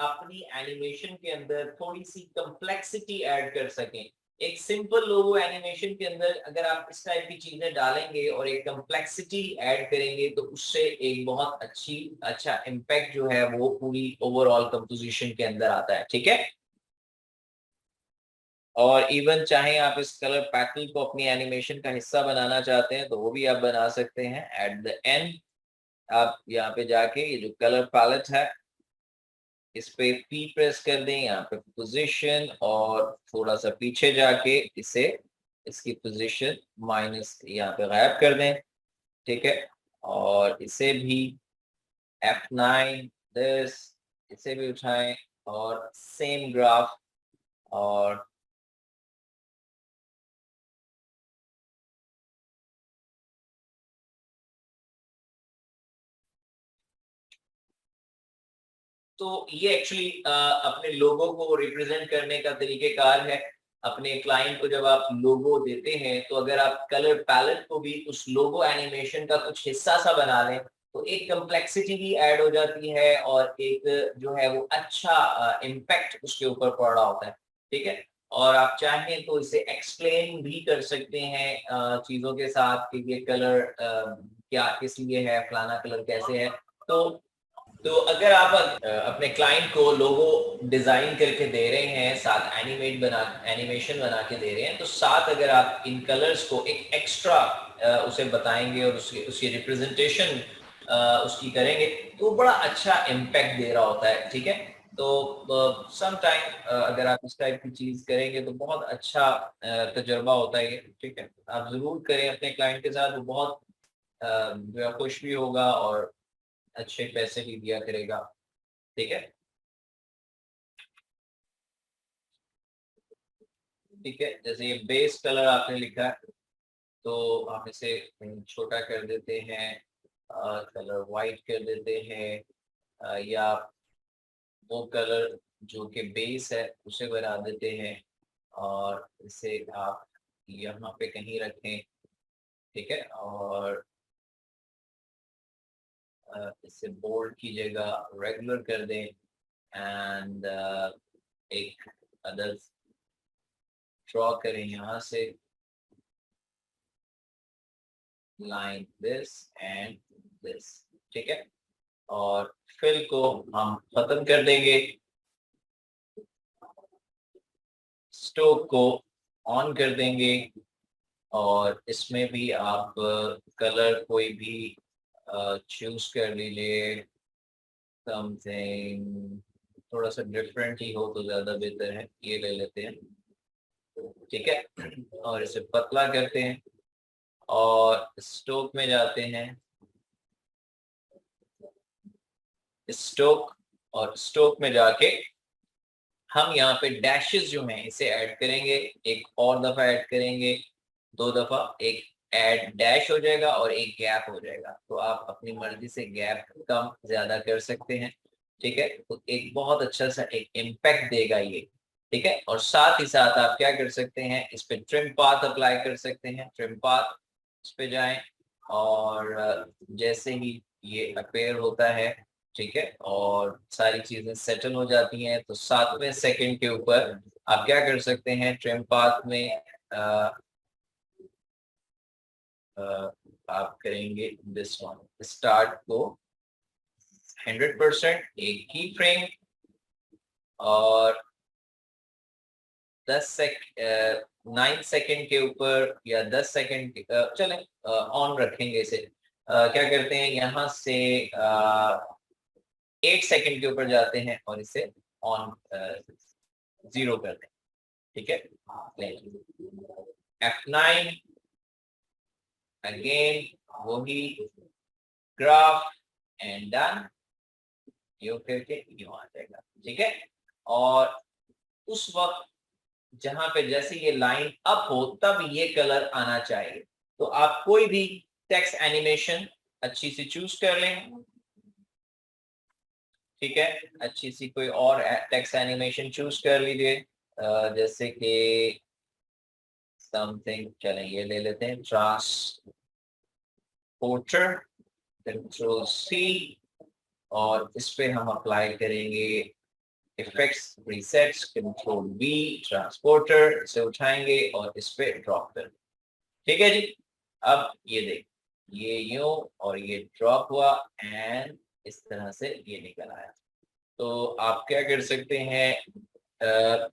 Speaker 2: अपनी एनिमेशन के अंदर थोड़ी सी कम्प्लेक्सिटी ऐड कर सकें। एक सिंपल लोगो एनिमेशन के अंदर अगर आप इस टाइप की चीजें डालेंगे और एक कम्प्लेक्सिटी ऐड करेंगे तो उससे एक बहुत अच्छा इम्पैक्ट जो है वो पूरी ओवरऑल कंपोजिशन के अंदर आता है, ठीक है। और इवन चाहे आप इस कलर पैटर्न को अपनी एनिमेशन का हिस्सा बनाना चाहते हैं तो वो भी आप बना सकते हैं। एट द एंड आप यहाँ पे जाके ये जो कलर पैलेट है इस पे पी प्रेस कर दें, यहाँ पे पोजीशन, और थोड़ा सा पीछे जाके इसे, इसकी पोजीशन माइनस यहाँ पे गायब कर दें, ठीक है। और इसे भी F9 दिस, इसे भी उठाएं और सेम ग्राफ और तो ये एक्चुअली अपने लोगो को रिप्रेजेंट करने का तरीकेकार है। अपने क्लाइंट को जब आप लोगो देते हैं तो अगर आप कलर पैलेट को भी उस लोगो एनिमेशन का कुछ हिस्सा सा बना लें तो एक कम्प्लेक्सिटी भी ऐड हो जाती है और एक जो है वो अच्छा इम्पैक्ट उसके ऊपर पड़ रहा होता है। ठीक है, और आप चाहें तो इसे एक्सप्लेन भी कर सकते हैं चीजों के साथ कि ये कलर क्या किस लिए है, फलाना कलर कैसे है। तो अगर आप अपने क्लाइंट को लोगो डिजाइन करके दे रहे हैं, साथ एनिमेशन बना के दे रहे हैं, तो साथ अगर आप इन कलर्स को एक एक्स्ट्रा उसे बताएंगे और उसकी रिप्रेजेंटेशन उसकी करेंगे तो बड़ा अच्छा इम्पैक्ट दे रहा होता है। ठीक है, तो सम टाइम अगर आप इस टाइप की चीज करेंगे तो बहुत अच्छा तजुर्बा होता है ये। ठीक है, आप जरूर करें अपने क्लाइंट के साथ, वो बहुत जो है खुश भी होगा और अच्छे पैसे भी दिया करेगा। ठीक है, ठीक है, जैसे ये बेस कलर आपने लिखा है तो आप इसे छोटा कर देते हैं, कलर वाइट कर देते हैं, या वो कलर जो कि बेस है उसे बना देते हैं और इसे आप यहाँ पे कहीं रखें। ठीक है, और इसे बोल्ड की जगह रेगुलर कर दें एंड एक अदर ड्रॉ करें यहाँ से लाइन दिस एंड दिस। ठीक है, और फिल को हम खत्म कर देंगे, स्टोक को ऑन कर देंगे और इसमें भी आप कलर कोई भी चूज कर लीजिए, समथिंग थोड़ा सा डिफरेंट ही हो तो ज्यादा बेहतर है, ये ले लेते हैं। ठीक है, और इसे पतला करते हैं और स्टोक में जाते हैं, स्टोक, और स्टोक में जाके हम यहाँ पे डैशेस जो हैं इसे ऐड करेंगे, एक और दफा ऐड करेंगे, दो दफा, एक ऐड डैश हो जाएगा और एक गैप हो जाएगा। तो आप अपनी मर्जी से गैप कम ज्यादा कर सकते हैं। ठीक है, तो एक बहुत अच्छा सा एक इम्पैक्ट देगा ये। ठीक है, और साथ ही साथ आप क्या कर सकते हैं, इस पे ट्रिम पाथ अप्लाई कर सकते हैं। ट्रिम पाथ इस पे जाएं और जैसे ही ये अपेयर होता है, ठीक है, और सारी चीजें सेटल हो जाती हैं, तो 7वें सेकंड के ऊपर आप क्या कर सकते हैं, ट्रिम पाथ में आ, आप करेंगे दिस वन, स्टार्ट को 100%, एक की फ्रेम, और 9 सेकंड के ऊपर या 10 सेकंड चले ऑन रखेंगे इसे। क्या करते हैं, यहाँ से 8 सेकंड के ऊपर जाते हैं और इसे ऑन 0 करते हैं। ठीक है, F9 अगेन वही ग्राफ एंड डन, यो करके यो आ जाएगा। ठीक है, और उस वक्त जहां पे जैसे ये लाइन अप हो तब ये कलर आना चाहिए। तो आप कोई भी टेक्स्ट एनिमेशन अच्छी सी चूज कर लें। ठीक है, अच्छी सी कोई और टेक्स्ट एनिमेशन चूज कर लीजिए, जैसे कि समथिंग, चलें ये ले लेते हैं, ट्रांसपोर्टर, कंट्रोल सी, और इस पे हम अप्लाई करेंगे effects presets, control we, transporter, इसे उठाएंगे और इस पे ड्रॉप कर। ठीक है जी, अब ये देख, ये यूं और ये ड्रॉप हुआ एंड इस तरह से ये निकल आया। तो आप क्या कर सकते हैं,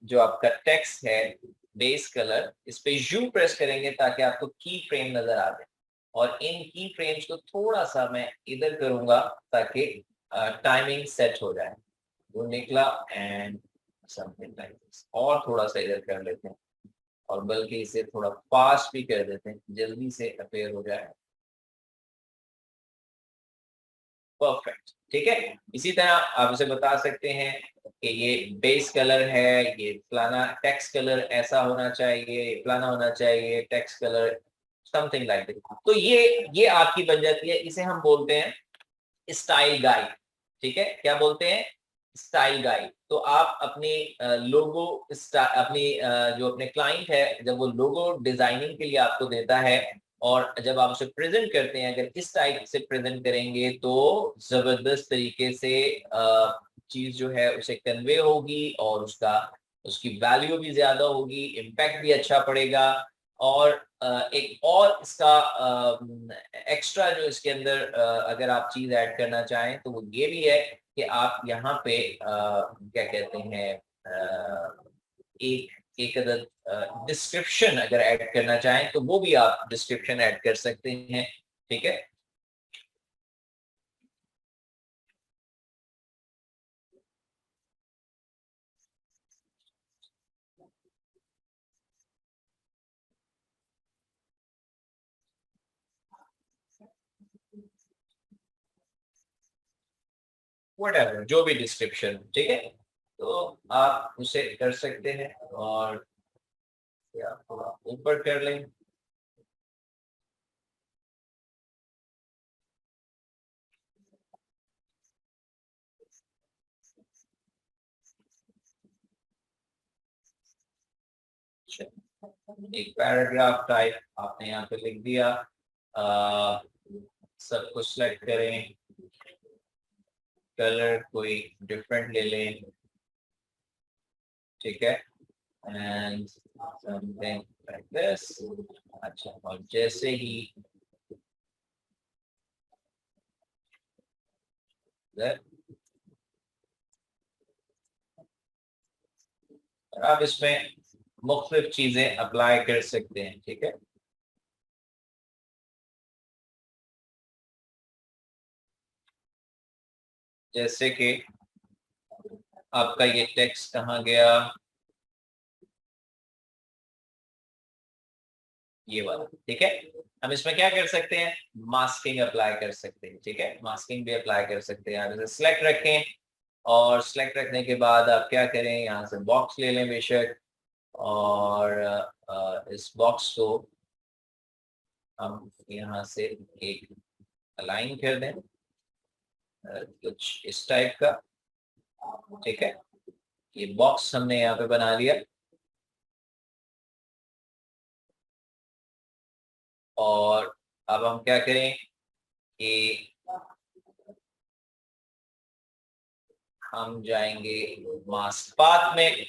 Speaker 2: जो आपका टेक्स्ट है बेस कलर, इस पे यू प्रेस करेंगे ताकि आपको की फ्रेम नजर आ जाए, और इन की फ्रेम्स को थोड़ा सा मैं इधर करूंगा ताकि टाइमिंग सेट हो जाए। वो निकला एंड समथिंग लाइक दिस, और थोड़ा सा इधर कर लेते हैं और बल्कि इसे थोड़ा फास्ट भी कर देते हैं, जल्दी से अपेयर हो जाए। परफेक्ट, ठीक है। इसी तरह आप इसे बता सकते हैं कि ये बेस कलर है, ये फलाना टेक्स्ट कलर ऐसा होना चाहिए, ये फलाना होना चाहिए text colour, something like that. तो ये आपकी बन जाती है, इसे हम बोलते हैं स्टाइल गाइड। ठीक है, क्या बोलते हैं? Style guide. तो आप अपनी लोगो अपनी जो अपने क्लाइंट है, जब वो लोगो डिजाइनिंग के लिए आपको देता है और जब आप उसे प्रेजेंट करते हैं, अगर इस टाइप से प्रेजेंट करेंगे तो जबरदस्त तरीके से चीज जो है उसे कन्वे होगी और उसकी वैल्यू भी ज्यादा होगी, इम्पैक्ट भी अच्छा पड़ेगा। और एक और इसका एक्स्ट्रा जो इसके अंदर अगर आप चीज ऐड करना चाहें तो वो ये भी है कि आप यहाँ पे क्या कहते हैं एक एक अदद डिस्क्रिप्शन अगर ऐड करना चाहें तो वो भी आप डिस्क्रिप्शन ऐड कर सकते हैं। ठीक है, व्हाटएवर जो भी डिस्क्रिप्शन, ठीक है, तो आप उसे कर सकते हैं और या थोड़ा ऊपर कर लें। एक पैराग्राफ टाइप आपने यहाँ पे लिख दिया। आ, सब कुछ सेलेक्ट करें, कलर कोई डिफरेंट ले लें, ठीक है, एंड समथिंग लाइक दिस। अच्छा, और जैसे ही आप इसमें मुख्तलिफ चीजें अप्लाई कर सकते हैं। ठीक है, जैसे कि आपका ये टेक्स्ट कहाँ गया, ये वाला, ठीक है। हम इसमें क्या कर सकते हैं? मास्किंग अप्लाई कर सकते हैं। ठीक है, मास्किंग भी अप्लाई कर सकते हैं। आप इसे सिलेक्ट रखें और सिलेक्ट रखने के बाद आप क्या करें, यहाँ से बॉक्स ले लें बेशक, और इस बॉक्स को हम यहाँ से एक अलाइन कर दें कुछ इस टाइप का। ठीक है, ये बॉक्स हमने यहाँ पे बना लिया और अब हम क्या करें कि हम जाएंगे मास्क पाथ में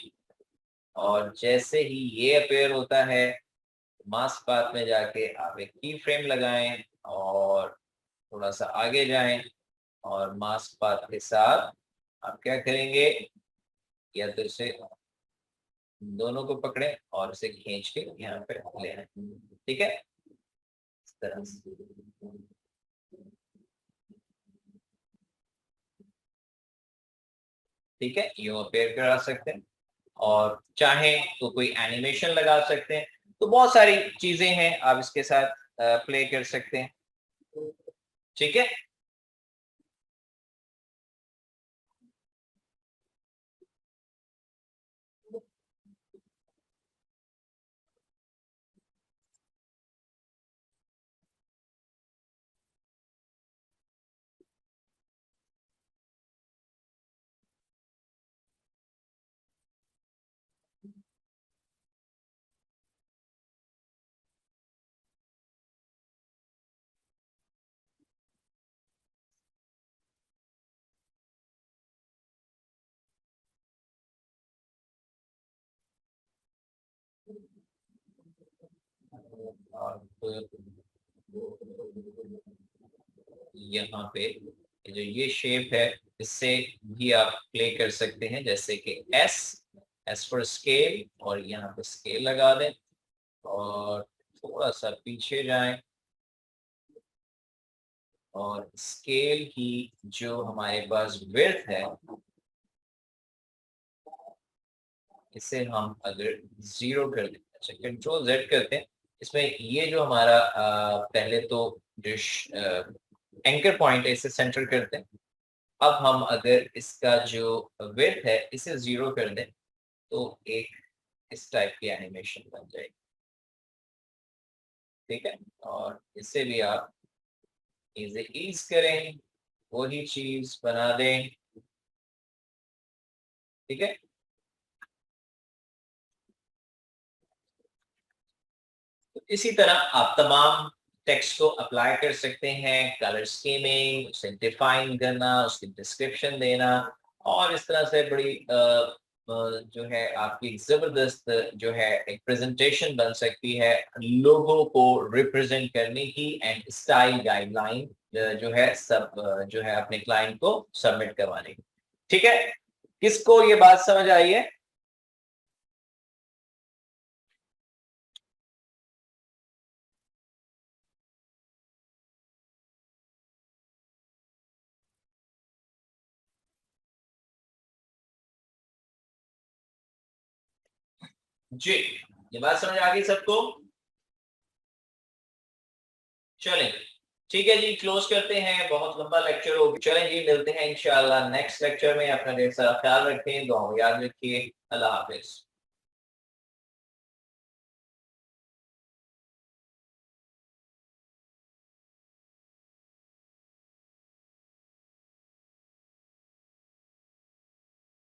Speaker 2: और जैसे ही ये अपेयर होता है मास्क पाथ में जाके आप एक की फ्रेम लगाएं और थोड़ा सा आगे जाएं और मास्क पाथ के साथ आप क्या करेंगे, या तो इसे दोनों को पकड़ें और इसे खींच के यहाँ पे ले आए। ठीक है, इस तरह से। ठीक है, यूं अपेयर करा सकते हैं और चाहें तो कोई एनिमेशन लगा सकते हैं। तो बहुत सारी चीजें हैं, आप इसके साथ प्ले कर सकते हैं। ठीक है, और यहाँ पे जो ये शेप है इससे भी आप प्ले कर सकते हैं, जैसे कि एस एस फॉर स्केल, और यहाँ पे स्केल लगा दें और थोड़ा सा पीछे जाएं और स्केल की जो हमारे पास विड्थ है इसे हम अगर 0 कर दें, अच्छा कंट्रोल Z करते हैं, इसमें ये जो हमारा पहले तो जो एंकर पॉइंट है इसे सेंटर करते हैं अब हम अगर इसका जो विड्थ है इसे 0 कर दें तो एक इस टाइप की एनिमेशन बन जाएगी, ठीक है। और इसे भी आप इसे ईज करें, वही चीज बना दें, ठीक है। तो इसी तरह आप तमाम टेक्स्ट को अप्लाई कर सकते हैं, कलर स्कीमिंग, उसे डिफाइन करना, उसकी डिस्क्रिप्शन देना, और इस तरह से बड़ी जो है आपकी जबरदस्त जो है एक प्रेजेंटेशन बन सकती है लोगों को रिप्रेजेंट करने की, एंड स्टाइल गाइडलाइन जो है सब जो है अपने क्लाइंट को सबमिट करवाने की, ठीक है। किसको ये बात समझ आई है? जी, ये बात समझ आ गई सबको? चलें, ठीक है जी, क्लोज करते हैं, बहुत लंबा लेक्चर हो गया। चलें जी, मिलते हैं इंशाल्लाह नेक्स्ट लेक्चर में। अपना ढेर सारा ख्याल रखें, दुआ में याद रखिए। अल्लाह हाफिज।